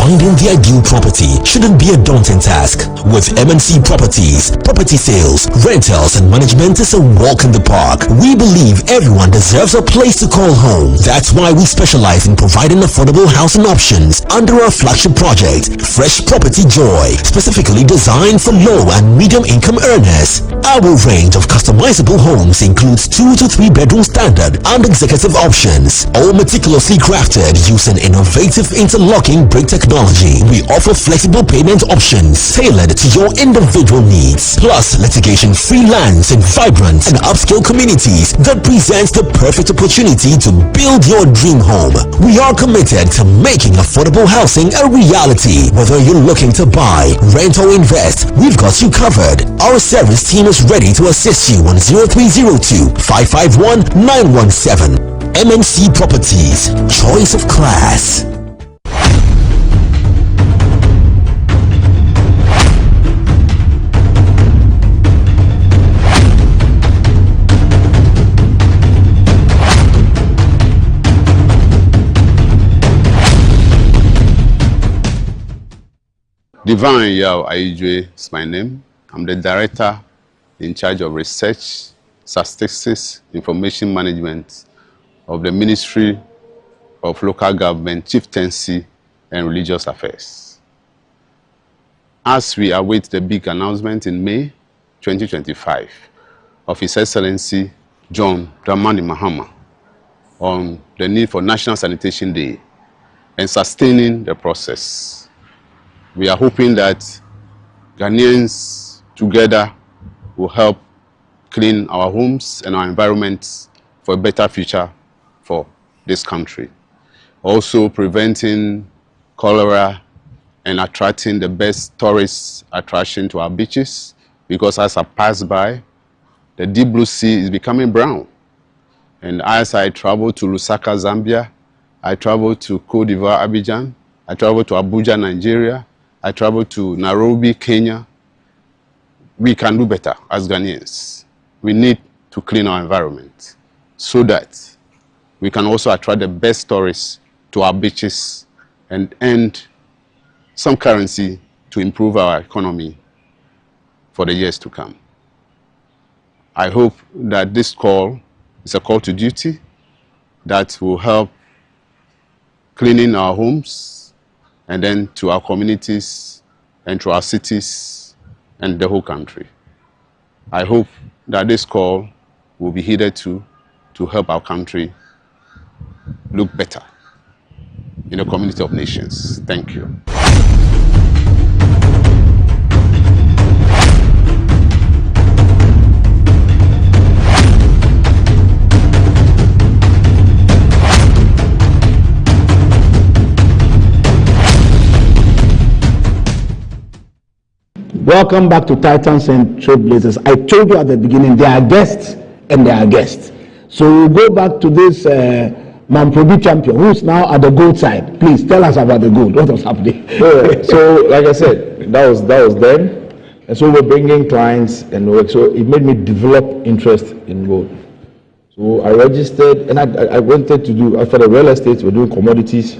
[SPEAKER 6] Finding the ideal property shouldn't be a daunting task. With MNC Properties, property sales, rentals, and management is a walk in the park. We believe everyone deserves a place to call home. That's why we specialize in providing affordable housing options under our flagship project, Fresh Property Joy, specifically designed for low and medium income earners. Our range of customizable homes includes 2 to 3 bedroom standard and executive options, all meticulously crafted using innovative interlocking brick technology. We offer flexible payment options tailored to your individual needs, plus litigation-free lands in vibrant and upscale communities that presents the perfect opportunity to build your dream home. We are committed to making affordable housing a reality. Whether you're looking to buy, rent, or invest, we've got you covered. Our service team is ready to assist you on 0302 551 917. MNC Properties, choice of class.
[SPEAKER 10] Divine Yao Aijwe is my name. I'm the director in charge of research, statistics, information management of the Ministry of Local Government, Chieftaincy, and Religious Affairs. As we await the big announcement in May 2025 of His Excellency John Dramani Mahama on the need for National Sanitation Day and sustaining the process, we are hoping that Ghanaians together will help clean our homes and our environments for a better future for this country. Also preventing cholera and attracting the best tourist attraction to our beaches, because as I pass by, the deep blue sea is becoming brown. And as I travel to Lusaka, Zambia, I travel to Cote d'Ivoire, Abidjan, I travel to Abuja, Nigeria, I travel to Nairobi, Kenya. We can do better as Ghanaians. We need to clean our environment so that we can also attract the best tourists to our beaches and earn some currency to improve our economy for the years to come. I hope that this call is a call to duty that will help cleaning our homes and then to our communities and to our cities and the whole country. I hope that this call will be heeded to help our country look better in the community of nations. Thank you.
[SPEAKER 4] Welcome back to Titans and Trailblazers. I told you at the beginning, they are guests and they are guests. So we'll go back to this Mamprobi champion who's now at the gold side. Please tell us about the gold. What was happening?
[SPEAKER 9] So, like I said, that was then. And so we're bringing clients and work. So it made me develop interest in gold. So I registered and I wanted to do, for the real estate, we're doing commodities.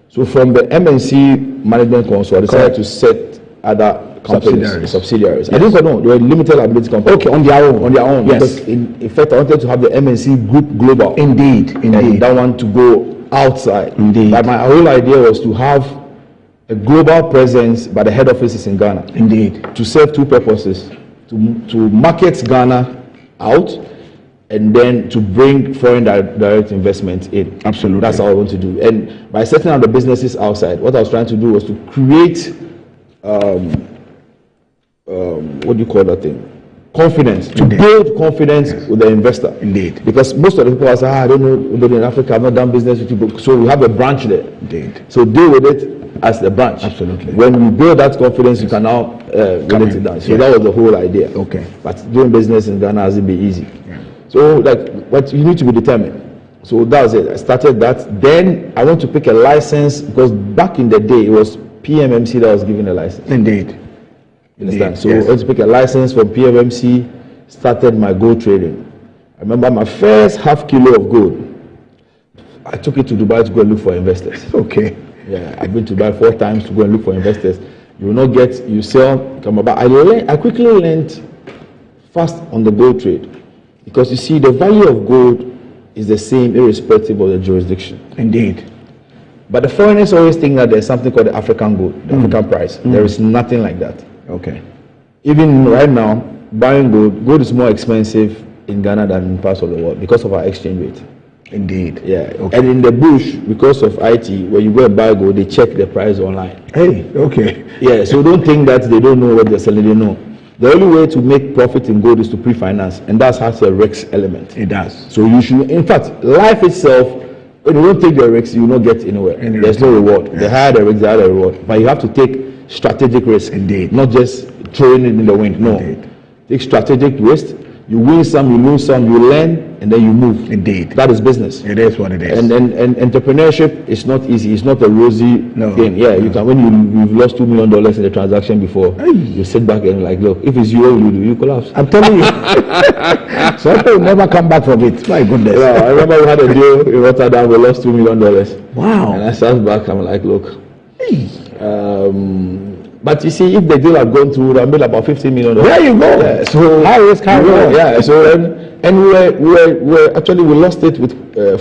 [SPEAKER 9] So from the MNC Management Council, I decided to set other companies, subsidiaries. Yes. I didn't know they were limited liability companies. Okay, on their own. Yes. Because in fact, I wanted to have the MNC Group Global. Indeed. And that one to go outside. Indeed. But my whole idea was to have a global presence, but the head office is in Ghana. Indeed. To serve two purposes: to market Ghana out, and then to bring foreign direct investment in. Absolutely. That's how I want to do. And by setting up the businesses outside, what I was trying to do was to create. What do you call that thing? Confidence. To build confidence with the investor. Indeed. Because most of the people say, I don't know, nobody in Africa, I've not done business with you. So we have a branch there. Indeed. So deal with it as a branch. Absolutely. When we build that confidence, you can now relate it down. So that was the whole idea. Okay. But doing business in Ghana hasn't been easy. Yeah. So but you need to be determined. So that was it. I started that. Then I want to pick a license because back in the day it was PMMC that was giving a license. Indeed. You understand? So I went to pick a license from PMMC, started my gold trading. I remember my first half kilo of gold. I took it to Dubai to go and look for investors. Okay. Yeah, I've been to Dubai 4 times to go and look for investors. You will not get, you sell, come about. I quickly learned fast on the gold trade. Because you see, the value of gold is the same irrespective of the jurisdiction. Indeed. But the foreigners always think that there's something called the African gold, the African price. There is nothing like that. Okay. Even right now, buying gold is more expensive in Ghana than in parts of the world because of our exchange rate. Indeed. Yeah. Okay. And in the bush, because of IT, when you go and buy gold, they check the price online. Hey, okay. Yeah, so don't think that they don't know what they're selling, they know. The only way to make profit in gold is to pre-finance, and that has a risk element. It does. So you should, in fact, life itself, when you don't take the risks, you will not get anywhere. There's no reward. Yeah. The higher the risk, the higher the reward. But you have to take strategic risk. Indeed. Not just throwing it in the wind. No. Indeed. Take strategic risk. You win some, you lose some, you learn, and then you move. Indeed. That is business. It is what it is. And entrepreneurship is not easy. It's not a rosy thing. Yeah, you can, when you've lost $2 million in the transaction before, you sit back and like, look, if it's you, what will you do? You collapse. I'm telling you. Some people never come back from it. My goodness. Yeah, I remember we had a deal in Rotterdam, we lost $2 million. Wow. And I sat back, I'm like, look, But you see, if the deal had gone through, I made about $15 million.
[SPEAKER 4] There you go.
[SPEAKER 9] Yeah, so
[SPEAKER 4] high risk, high reward.
[SPEAKER 9] Yeah. So we lost it with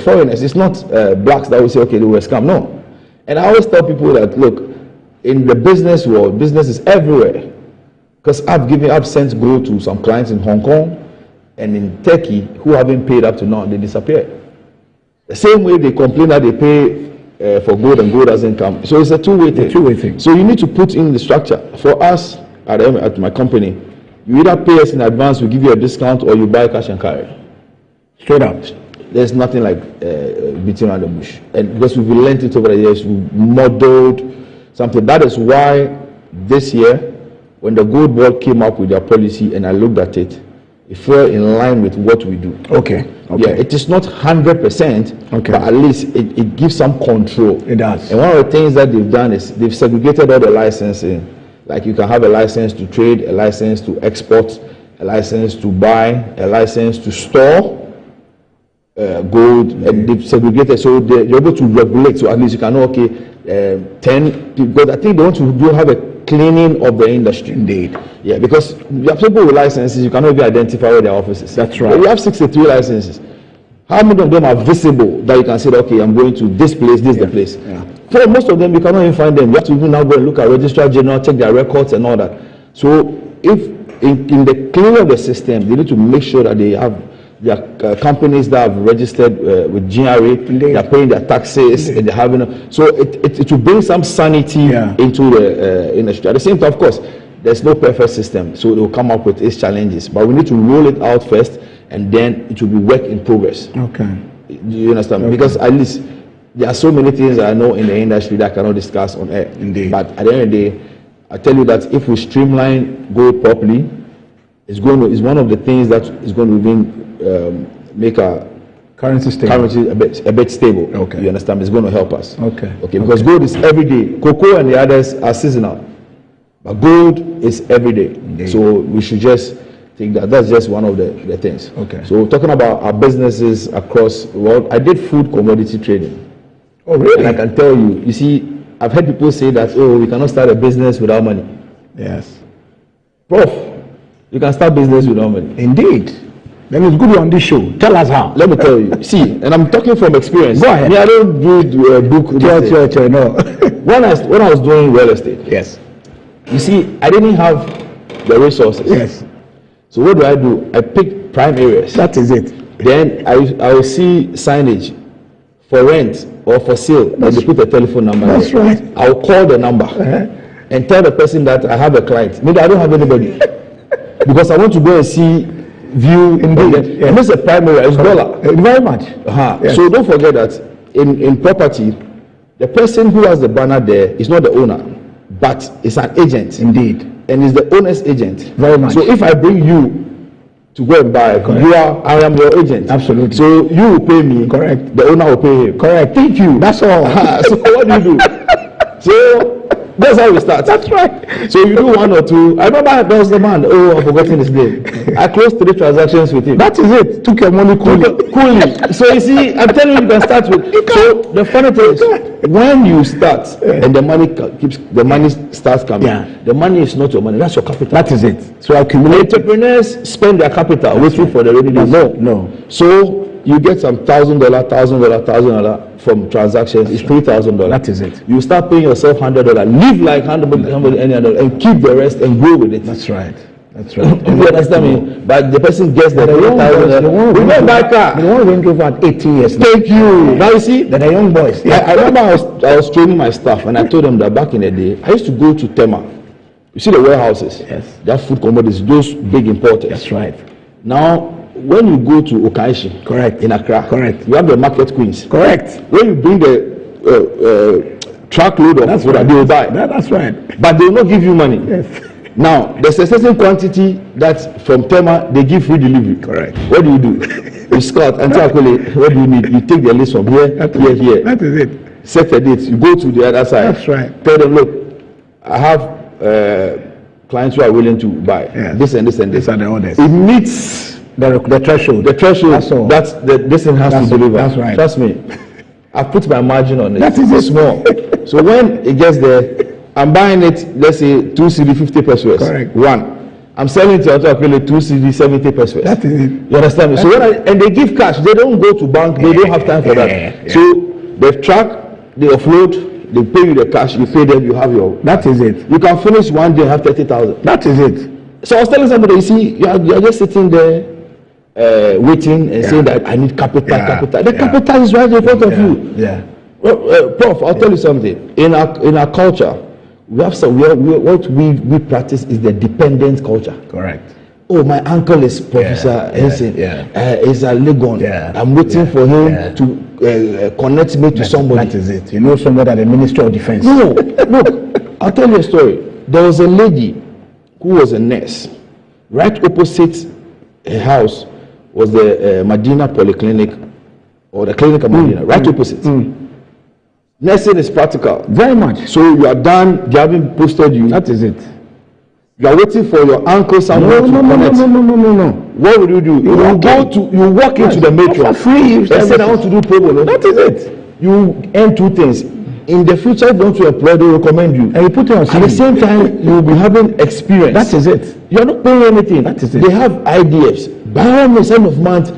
[SPEAKER 9] foreigners. It's not blacks that will say, okay, they were scam. No. And I always tell people that, look, in the business world, business is everywhere. Because I've sent gold to some clients in Hong Kong and in Turkey who haven't paid up to now. They disappear. The same way they complain that they pay for gold and gold doesn't come. So it's a two-way thing. So you need to put in the structure. For us at my company, you either pay us in advance, we give you a discount, or you buy cash and carry. Straight up. There's nothing like beating around the bush. And because we've learned it over the years, we've modeled something. That is why this year, when the gold board came up with their policy and I looked at it, it fell in line with what we do. Okay. Yeah, it is not 100%, but at least it gives some control. It does. And one of the things that they've done is they've segregated all the licensing. Like you can have a license to trade, a license to export, a license to buy, a license to store gold, and they've segregated so they're able to regulate. So at least you can know, 10, because I think they want to have a cleaning of the industry. Indeed. Yeah, because you have people with licenses, you cannot even identify where their offices. That's right. But you have 63 licenses. How many of them are visible that you can say, okay, I'm going to this place, this is the place? Yeah. For most of them, you cannot even find them. You have to even now go and look at Registrar General, check their records and all that. So if in the cleaning of the system, they need to make sure that they have their companies that have registered with GRA, they're paying their taxes, and they're having so it will bring some sanity into the industry. At the same time, of course, there's no perfect system, so it will come up with its challenges. But we need to roll it out first, and then it will be work in progress. Okay. Do you understand? Okay. Because at least there are so many things I know in the industry that I cannot discuss on air. Indeed. But at the end of the day, I tell you that if we streamline gold properly, it's one of the things that is going to even make our currency a bit stable. Okay. You understand? It's going to help us. Okay. Because gold is every day. Cocoa and the others are seasonal, but gold is every day. Indeed. So we should just think that's just one of the things. Okay. So talking about our businesses across the world, I did food commodity trading. Oh, really? And I can tell you, you see, I've heard people say that, oh, we cannot start a business without money. Yes. Prof, you can start business without money. Indeed. Then it's good on this show. Tell us how. Let me tell you. See, and I'm talking from experience. Go ahead. I don't do a book. No. When I was doing real estate, yes. You see, I didn't have the resources. Yes. So what do? I pick prime areas. That is it. Then I will see signage for rent or for sale, and they put a telephone number. That's there. Right. I'll call the number and tell the person that I have a client. Maybe I don't have anybody because I want to go and see view. Indeed. And this is a prime area. It's dollar. Very much. Yes. So don't forget that in property, the person who has the banner there is not the owner, but it's an agent. Indeed. And it's the owner's agent. Very much. So if I bring you to go and buy, I am your agent. Absolutely. So you will pay me. Correct. The owner will pay him. Correct. Thank you. That's all. So what do? So that's how we start. That's right. So you do one or two. I remember there was the man. Oh, I've forgotten his name. I closed 3 transactions with him. That is it. Took your money coolly. So you see, I'm telling you, you can start with. So the funny thing is, when you start and the money starts coming, the money is not your money. That's your capital. That is it. So entrepreneurs spend their capital waiting for the ready day. No. So you get some $1,000 from transactions. It's $3,000. That is it. You start paying yourself $100. Live like $100 any other, and keep the rest and go with it. That's right. That's right. You understand me? But the person gets the $3,000. We won't buy car. They won't range over 80 years. Thank you. Now you see, they're the young boys. I remember I was training my staff, and I told them that back in the day, I used to go to Tema. You see the warehouses? Yes. They have food commodities, those big importers. That's right. Now, when you go to Okaishi, correct, in Accra, correct, you have the market queens, correct. When you bring the truckload of food, they will buy. That's right. But they will not give you money. Yes. Now, there's a certain quantity that from Tema they give free delivery. Correct. What do? You scout and tell what do you need? You take the list from here, here. That is it. Set a date. You go to the other side. That's right. Tell them, look, I have clients who are willing to buy this and this and this. These are the orders. It meets the threshold. The threshold. That's all. This thing has to deliver. That's right. Trust me. I put my margin on it. That is small. So when it gets there, I'm buying it, let's say 2 CD 50 pesos.
[SPEAKER 4] Correct.
[SPEAKER 9] One. I'm selling it to Entrepreneurial 2 CD 70 pesos.
[SPEAKER 4] That is it.
[SPEAKER 9] You understand me? So and they give cash. They don't go to bank. They don't have time for that. So they track, they offload, they pay you the cash. You pay them. You have your.
[SPEAKER 4] That is it.
[SPEAKER 9] You can finish one day and have 30,000.
[SPEAKER 4] That is it.
[SPEAKER 9] So I was telling somebody, you see, you're just sitting there, waiting and saying that I need capital. The capital is right in front of you.
[SPEAKER 4] Yeah.
[SPEAKER 9] Well, Prof, I'll tell you something. In our culture, we have what we practice is the dependent culture.
[SPEAKER 4] Correct.
[SPEAKER 9] Oh, my uncle is Professor Henson. He's a Legon. I'm waiting for him to connect me to somebody.
[SPEAKER 4] That is it. You know somebody at the Ministry of Defense.
[SPEAKER 9] No, look, I'll tell you a story. There was a lady who was a nurse. Right opposite her house was the Medina Polyclinic, or the clinic of Medina. Right opposite. Nursing is practical.
[SPEAKER 4] Very much.
[SPEAKER 9] So you are done, they haven't posted you.
[SPEAKER 4] That is it.
[SPEAKER 9] You are waiting for your uncle somewhere to connect.
[SPEAKER 4] No.
[SPEAKER 9] What will you do? You walk into the metro.
[SPEAKER 4] For free.
[SPEAKER 9] And say, I want to do pro bono.
[SPEAKER 4] That is it.
[SPEAKER 9] You earn two things. In the future, if you want to employ, they will recommend you.
[SPEAKER 4] And you put it on CV.
[SPEAKER 9] At the same time, you will be having experience.
[SPEAKER 4] That is it.
[SPEAKER 9] You are not paying anything.
[SPEAKER 4] That is it.
[SPEAKER 9] They have ideas. By the end of month,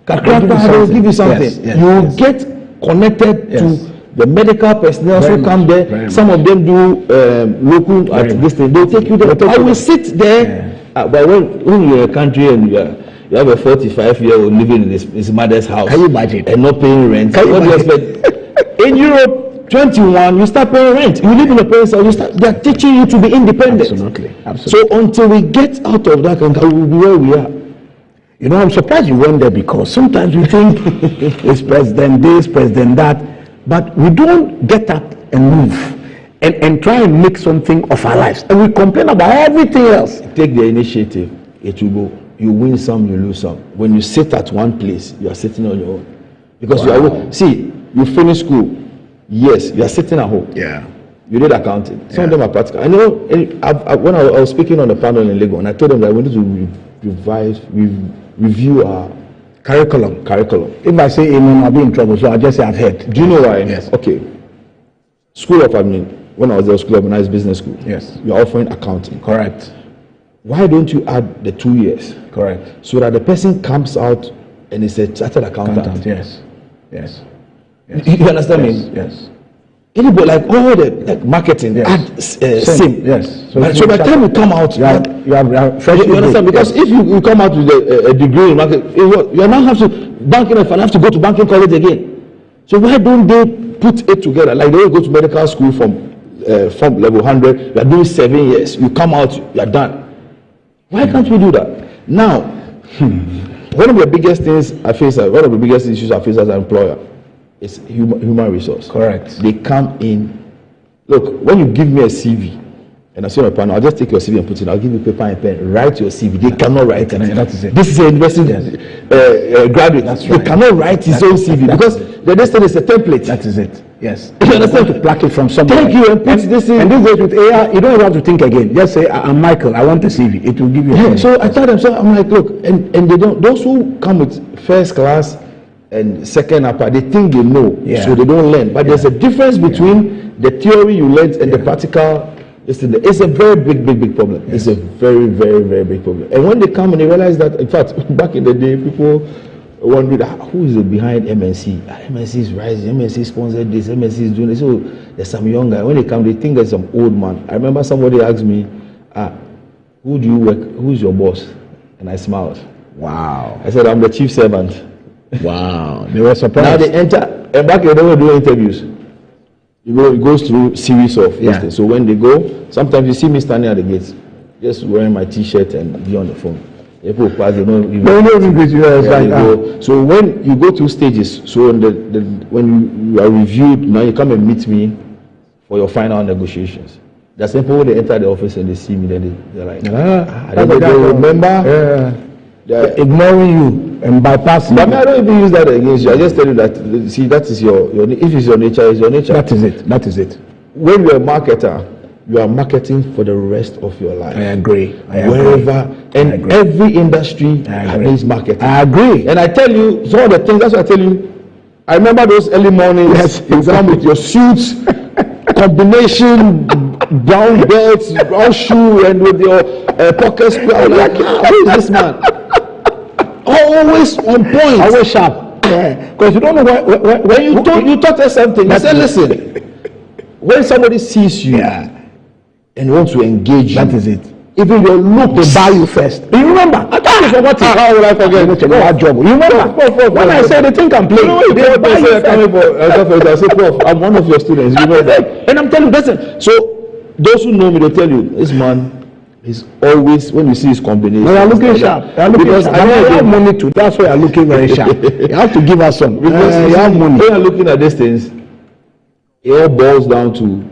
[SPEAKER 9] they will give you something. You will get connected to the medical personnel who come there. Some of them do local at this thing. They'll take you there. I will sit there. But when you're in a country and you have a 45-year-old living in his mother's house,
[SPEAKER 4] can you imagine?
[SPEAKER 9] And not paying rent. What do you expect? In Europe, 21, you start paying rent. You live in a place, they are teaching you to be independent.
[SPEAKER 4] Absolutely.
[SPEAKER 9] So until we get out of that, we'll be where we are.
[SPEAKER 4] You know, I'm surprised you went there, because sometimes we think it's president this, president that, but we don't get up and move and try and make something of our lives. And we complain about everything else.
[SPEAKER 9] Take the initiative, it will go. You win some, you lose some. When you sit at one place, you are sitting on your own. Because you finish school, yes, you are sitting at home.
[SPEAKER 4] Yeah.
[SPEAKER 9] You did accounting. Some of them are practical. I know when I was speaking on the panel in Lagos, and I told them that we need to review our curriculum.
[SPEAKER 4] If I say amen, I'll be in trouble. So I'll just say I've heard.
[SPEAKER 9] Do you know why?
[SPEAKER 4] Yes.
[SPEAKER 9] Okay. School of Admin, when I was there, School of Organized Business School.
[SPEAKER 4] Yes.
[SPEAKER 9] You're offering accounting.
[SPEAKER 4] Correct.
[SPEAKER 9] Why don't you add the 2 years?
[SPEAKER 4] Correct.
[SPEAKER 9] So that the person comes out and is a chartered accountant.
[SPEAKER 4] Yes.
[SPEAKER 9] You understand me?
[SPEAKER 4] Yes.
[SPEAKER 9] Anybody like all the marketing, add SIM.
[SPEAKER 4] Yes.
[SPEAKER 9] So by the time you come out, you have fresh. You understand? Because if you come out with a degree in marketing, you now have to banking and finance, have to go to banking college again. So why don't they put it together? Like they will go to medical school from level 100. You are doing 7 years. You come out, you are done. Why can't we do that? Now, one of the biggest things I face, one of the biggest issues I face as an employer is human resource.
[SPEAKER 4] Correct.
[SPEAKER 9] They come in. Look, when you give me a CV, and I say on a panel, I'll just take your CV and put it in. I'll give you paper and pen. Write your CV. They cannot write it.
[SPEAKER 4] That is it.
[SPEAKER 9] This is a university graduate.
[SPEAKER 4] That's right.
[SPEAKER 9] They cannot write his own CV because the next thing is a template.
[SPEAKER 4] That is it. Yes.
[SPEAKER 9] You understand?
[SPEAKER 4] To pluck it from somewhere.
[SPEAKER 9] Thank you. And put this in.
[SPEAKER 4] And this goes with AI. You don't have to think again. Just say, I'm Michael. I want a CV. It will give you.
[SPEAKER 9] Yeah. So I tell them. So I'm like, look, and they don't. Those who come with first class and second upper, they think they know, so they don't learn. But there's a difference between the theory you learned and the practical. It's a very big problem. It's a very big problem. And when they come and they realize that, in fact, back in the day, people wondered who is behind MNC. MNC is rising. MNC sponsored this. MNC is doing this. So there's some young guy. When they come, they think there's some old man. I remember somebody asked me, "Who do you work? Who's your boss?" And I smiled.
[SPEAKER 4] Wow.
[SPEAKER 9] I said, "I'm the chief servant."
[SPEAKER 4] Wow. They were surprised.
[SPEAKER 9] Now they enter, and back then they were doing interviews. It goes through series of things. So when they go, sometimes you see me standing at the gates, just wearing my T-shirt and be on the phone. People pass, they don't even. So when you go through stages, so when you are reviewed, now you come and meet me for your final negotiations. There's people when they enter the office and they see me, then they're like, they remember. They're ignoring you and bypassing. But I don't even use that against you. I just tell you that, see, that is your if it's your nature, it's your nature.
[SPEAKER 4] That is it.
[SPEAKER 9] When you're a marketer, you are marketing for the rest of your life.
[SPEAKER 4] I agree.
[SPEAKER 9] Every industry needs marketing.
[SPEAKER 4] I agree.
[SPEAKER 9] And I tell you, some of the things, that's what I tell you. I remember those early mornings, exam with your suits, combination, brown belts, brown shoe, and with your pockets. I'm like, who is this man? Always on point.
[SPEAKER 4] Always sharp. Because you don't know when
[SPEAKER 9] you taught us something. You said, listen, when somebody sees you and wants to engage you,
[SPEAKER 4] that is it.
[SPEAKER 9] Even your look,
[SPEAKER 4] they buy you first. You remember? I thought you forgot it. How will I forget? Bad job. You remember? When I said the thing can play,
[SPEAKER 9] they buy you first. I say, Prof, I'm one of your students. You know that? And I'm telling you, listen. So those who know me, they tell you, this man is always, when you see his combination.
[SPEAKER 4] No, you're looking sharp. You're looking because sharp. I have money too. That's why you're looking very sharp. You have to give us some. Because you have money.
[SPEAKER 9] When you're looking at these things, it all boils down to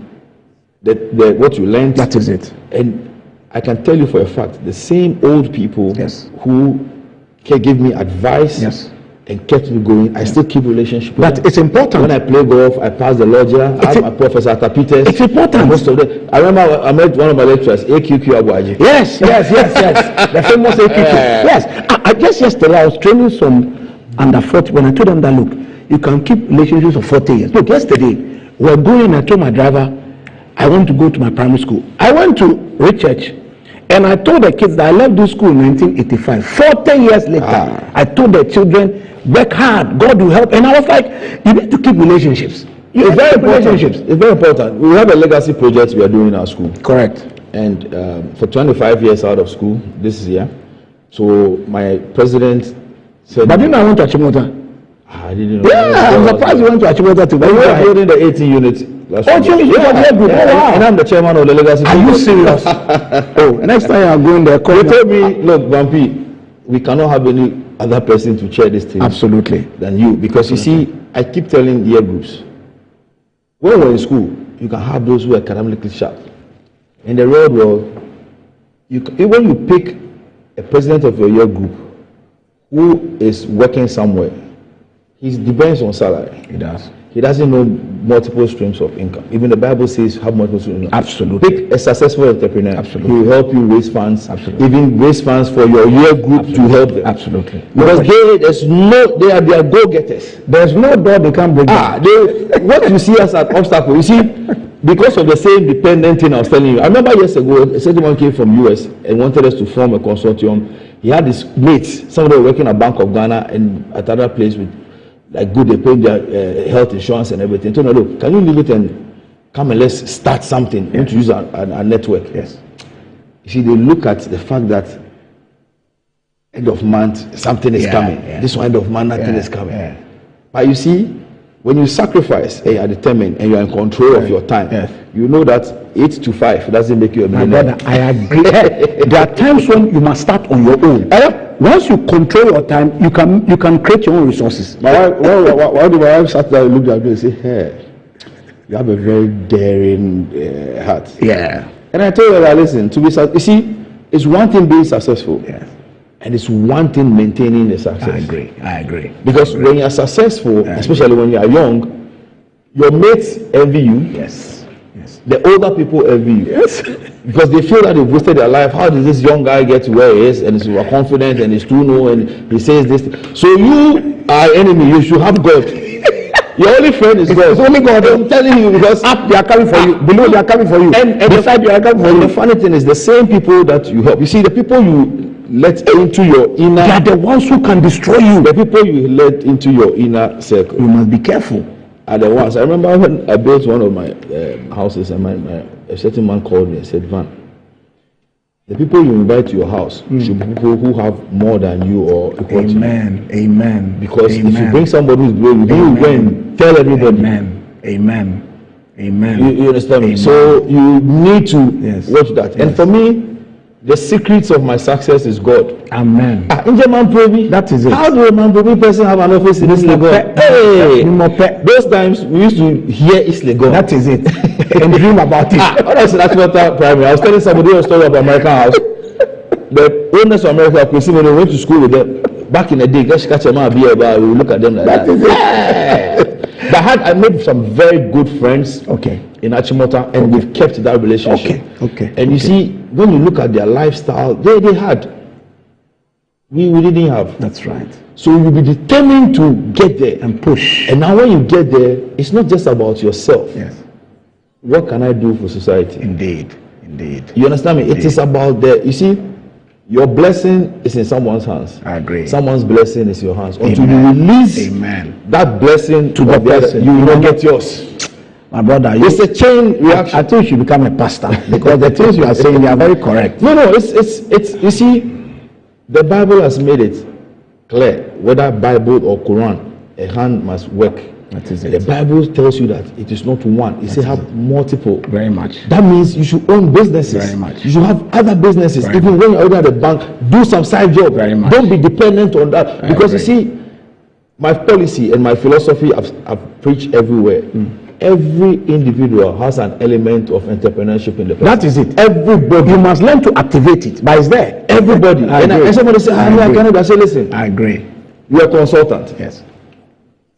[SPEAKER 9] the what you learned.
[SPEAKER 4] That is it.
[SPEAKER 9] And I can tell you for a fact, the same old people who can give me advice and kept me going, I still keep relationship with them.
[SPEAKER 4] But it's important.
[SPEAKER 9] When I play golf, I pass the lodger. I have my professor at Peters.
[SPEAKER 4] It's important.
[SPEAKER 9] Most of them. I remember I met one of my lecturers, AQQ Abuaji.
[SPEAKER 4] Yes. The famous AQQ. Yes. I just yesterday I was training some under 40 when I told them that, look, you can keep relationships for 40 years. Look, yesterday we're going, I told my driver, I want to go to my primary school. I went to Richard. And I told the kids that I left this school in 1985. 40 years later, I told the children, work hard, God will help. And I was like, you need to keep relationships.
[SPEAKER 9] It's very important. It's very important. We have a legacy project we are doing in our school.
[SPEAKER 4] Correct.
[SPEAKER 9] And for 25 years out of school, this year. So my president said...
[SPEAKER 4] But didn't I want to Achimota?
[SPEAKER 9] I didn't know.
[SPEAKER 4] Yeah, I'm surprised you went to Achimota too.
[SPEAKER 9] We were building the 18 units.
[SPEAKER 4] And
[SPEAKER 9] I'm the chairman of the legacy.
[SPEAKER 4] Are you serious? Next time you are going there,
[SPEAKER 9] they told me, look, Vampi, we cannot have any other person to chair this thing.
[SPEAKER 4] Absolutely.
[SPEAKER 9] Than you. Because you see, I keep telling year groups, when we're in school, you can have those who are academically sharp. In the real world, when you pick a president of your year group who is working somewhere, he depends on salary.
[SPEAKER 4] He does.
[SPEAKER 9] He doesn't know multiple streams of income. Even the Bible says have multiple streams of income.
[SPEAKER 4] Absolutely.
[SPEAKER 9] Pick a successful entrepreneur.
[SPEAKER 4] Absolutely.
[SPEAKER 9] He will help you raise funds.
[SPEAKER 4] Absolutely.
[SPEAKER 9] Even raise funds for your year group to help them.
[SPEAKER 4] Absolutely.
[SPEAKER 9] Because they are go-getters.
[SPEAKER 4] There's no door they can't break down.
[SPEAKER 9] What you see as an obstacle, you see, because of the same dependent thing I was telling you. I remember years ago, a certain one came from US and wanted us to form a consortium. He had his mates, somebody working at Bank of Ghana and at another place with like good, they pay their health insurance and everything. So, no, look, can you leave it and come and let's start something? You want to use our network.
[SPEAKER 4] Yes.
[SPEAKER 9] You see, they look at the fact that end of month, something is coming. Yeah. This one, end of month, nothing is coming. Yeah. But you see, when you sacrifice and you are determined and you are in control of your time, you know that 8 to 5 doesn't make you a millionaire.
[SPEAKER 4] My brother, I agree. There are times when you must start on your own. Once you control your time, you can create your own resources.
[SPEAKER 9] My wife sat there and looked at me and said, hey, you have a very daring heart.
[SPEAKER 4] Yeah.
[SPEAKER 9] And I told her that, listen, you see, it's one thing being successful.
[SPEAKER 4] Yeah.
[SPEAKER 9] And it's one thing maintaining the success.
[SPEAKER 4] I agree.
[SPEAKER 9] Because when you're successful, especially when you are young, your mates envy you.
[SPEAKER 4] Yes.
[SPEAKER 9] The older people envy you.
[SPEAKER 4] Yes.
[SPEAKER 9] Because they feel that they've wasted their life. How did this young guy get to where he is? And he's confident and he's too new and he says this. So you are enemy. You should have God. Your only friend is God.
[SPEAKER 4] It's only God.
[SPEAKER 9] I'm telling you, because
[SPEAKER 4] up they are coming for you. Below they are coming for you.
[SPEAKER 9] And beside you are coming for you. The funny thing is the same people that you help. You see, the people you let into your inner...
[SPEAKER 4] They are the ones who can destroy you.
[SPEAKER 9] The people you let into your inner circle.
[SPEAKER 4] You must be careful.
[SPEAKER 9] Are the ones. I remember when I built one of my houses and a certain man called me and said, Van, the people you invite to your house should be people who have more than you or equal to you.
[SPEAKER 4] Amen.
[SPEAKER 9] Because if you bring somebody who's below you, you go and tell everybody.
[SPEAKER 4] Amen.
[SPEAKER 9] You understand me? So you need to watch that. And for me, the secrets of my success is God.
[SPEAKER 4] Amen.
[SPEAKER 9] That
[SPEAKER 4] is it.
[SPEAKER 9] How do a man person have an office in East Legon? Hey! Those times we used to hear East Legon.
[SPEAKER 4] That is it. And dream about it.
[SPEAKER 9] That's primary. I was telling somebody a story about American House. The owners of America, when they went to school with them, back in the day, let's catch them out here, we look at them like that. But I made some very good friends in Achimota, and we've kept that relationship. And you see, when you look at their lifestyle, they had. We didn't have.
[SPEAKER 4] That's right.
[SPEAKER 9] So you'll be determined to get there.
[SPEAKER 4] And push.
[SPEAKER 9] And now when you get there, it's not just about yourself.
[SPEAKER 4] Yes.
[SPEAKER 9] what can I do for society?
[SPEAKER 4] Indeed. Indeed.
[SPEAKER 9] You understand me? It is about you see, your blessing is in someone's hands.
[SPEAKER 4] I agree.
[SPEAKER 9] Someone's blessing is in your hands.
[SPEAKER 4] Amen.
[SPEAKER 9] Until you release
[SPEAKER 4] that
[SPEAKER 9] blessing
[SPEAKER 4] to the person,
[SPEAKER 9] you will not get yours.
[SPEAKER 4] My brother,
[SPEAKER 9] it's a chain reaction.
[SPEAKER 4] I think you should become a pastor because the things you are saying, they are very correct.
[SPEAKER 9] No, it's you see, the Bible has made it clear, whether Bible or Quran, a hand must work.
[SPEAKER 4] That is it.
[SPEAKER 9] The Bible tells you that it is not one. It says have multiple.
[SPEAKER 4] Very much.
[SPEAKER 9] That means you should own businesses.
[SPEAKER 4] Very much.
[SPEAKER 9] You should have other businesses.
[SPEAKER 4] Very
[SPEAKER 9] Even
[SPEAKER 4] much.
[SPEAKER 9] when you're at the bank, do some side job.
[SPEAKER 4] Very much.
[SPEAKER 9] Don't be dependent on that. Because you see, my policy and my philosophy I've preached everywhere. Every individual has an element of entrepreneurship in the person.
[SPEAKER 4] That is it.
[SPEAKER 9] Everybody.
[SPEAKER 4] You must learn to activate it, but it's there.
[SPEAKER 9] Everybody. And somebody say, I cannot. I say, listen.
[SPEAKER 4] I agree.
[SPEAKER 9] You're a consultant.
[SPEAKER 4] Yes.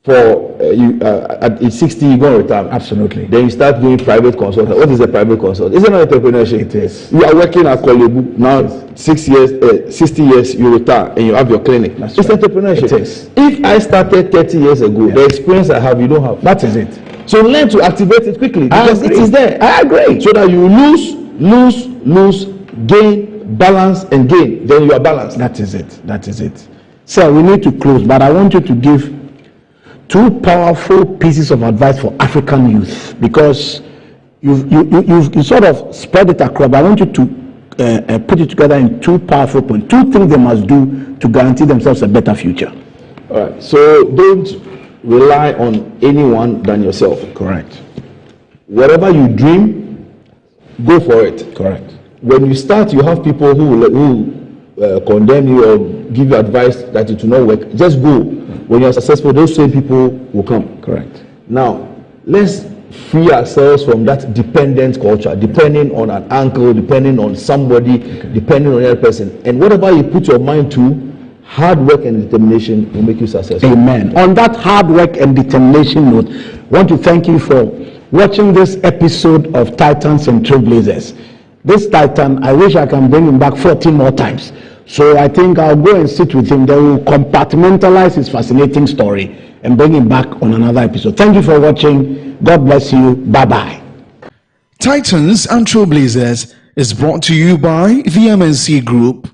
[SPEAKER 9] For at 60, you're going to retire.
[SPEAKER 4] Absolutely.
[SPEAKER 9] Then you start doing private consulting. What is a private consultant? It's not entrepreneurship.
[SPEAKER 4] It is.
[SPEAKER 9] You are working at Kolebu now. 60 years, you retire and you have your clinic.
[SPEAKER 4] That's
[SPEAKER 9] it's
[SPEAKER 4] right.
[SPEAKER 9] entrepreneurship.
[SPEAKER 4] It is.
[SPEAKER 9] If I started 30 years ago, the experience I have, you don't have.
[SPEAKER 4] That is it.
[SPEAKER 9] So learn to activate it quickly because it is there.
[SPEAKER 4] I agree.
[SPEAKER 9] So that you lose, gain, balance, and gain. Then you are balanced.
[SPEAKER 4] That is it. That is it. Sir, we need to close, but I want you to give 2 powerful pieces of advice for African youth, because you've sort of spread it across, but I want you to put it together in 2 powerful points, 2 things they must do to guarantee themselves a better future.
[SPEAKER 9] All right. So don't rely on anyone than yourself.
[SPEAKER 4] Correct.
[SPEAKER 9] Whatever you dream, go for it.
[SPEAKER 4] Correct.
[SPEAKER 9] When you start, you have people who condemn you or give you advice that it will not work. Just go. When you are successful, those same people will come.
[SPEAKER 4] Correct.
[SPEAKER 9] Now, let's free ourselves from that dependent culture, depending on an uncle, depending on somebody, depending on another person. And whatever you put your mind to, hard work and determination will make you successful.
[SPEAKER 4] Amen. On that hard work and determination note, I want to thank you for watching this episode of Titans and Trailblazers. This Titan, I wish I can bring him back 14 more times. So I think I'll go and sit with him. Then we'll compartmentalize his fascinating story and bring him back on another episode. Thank you for watching. God bless you. Bye-bye.
[SPEAKER 3] Titans and Trailblazers is brought to you by the MNC Group.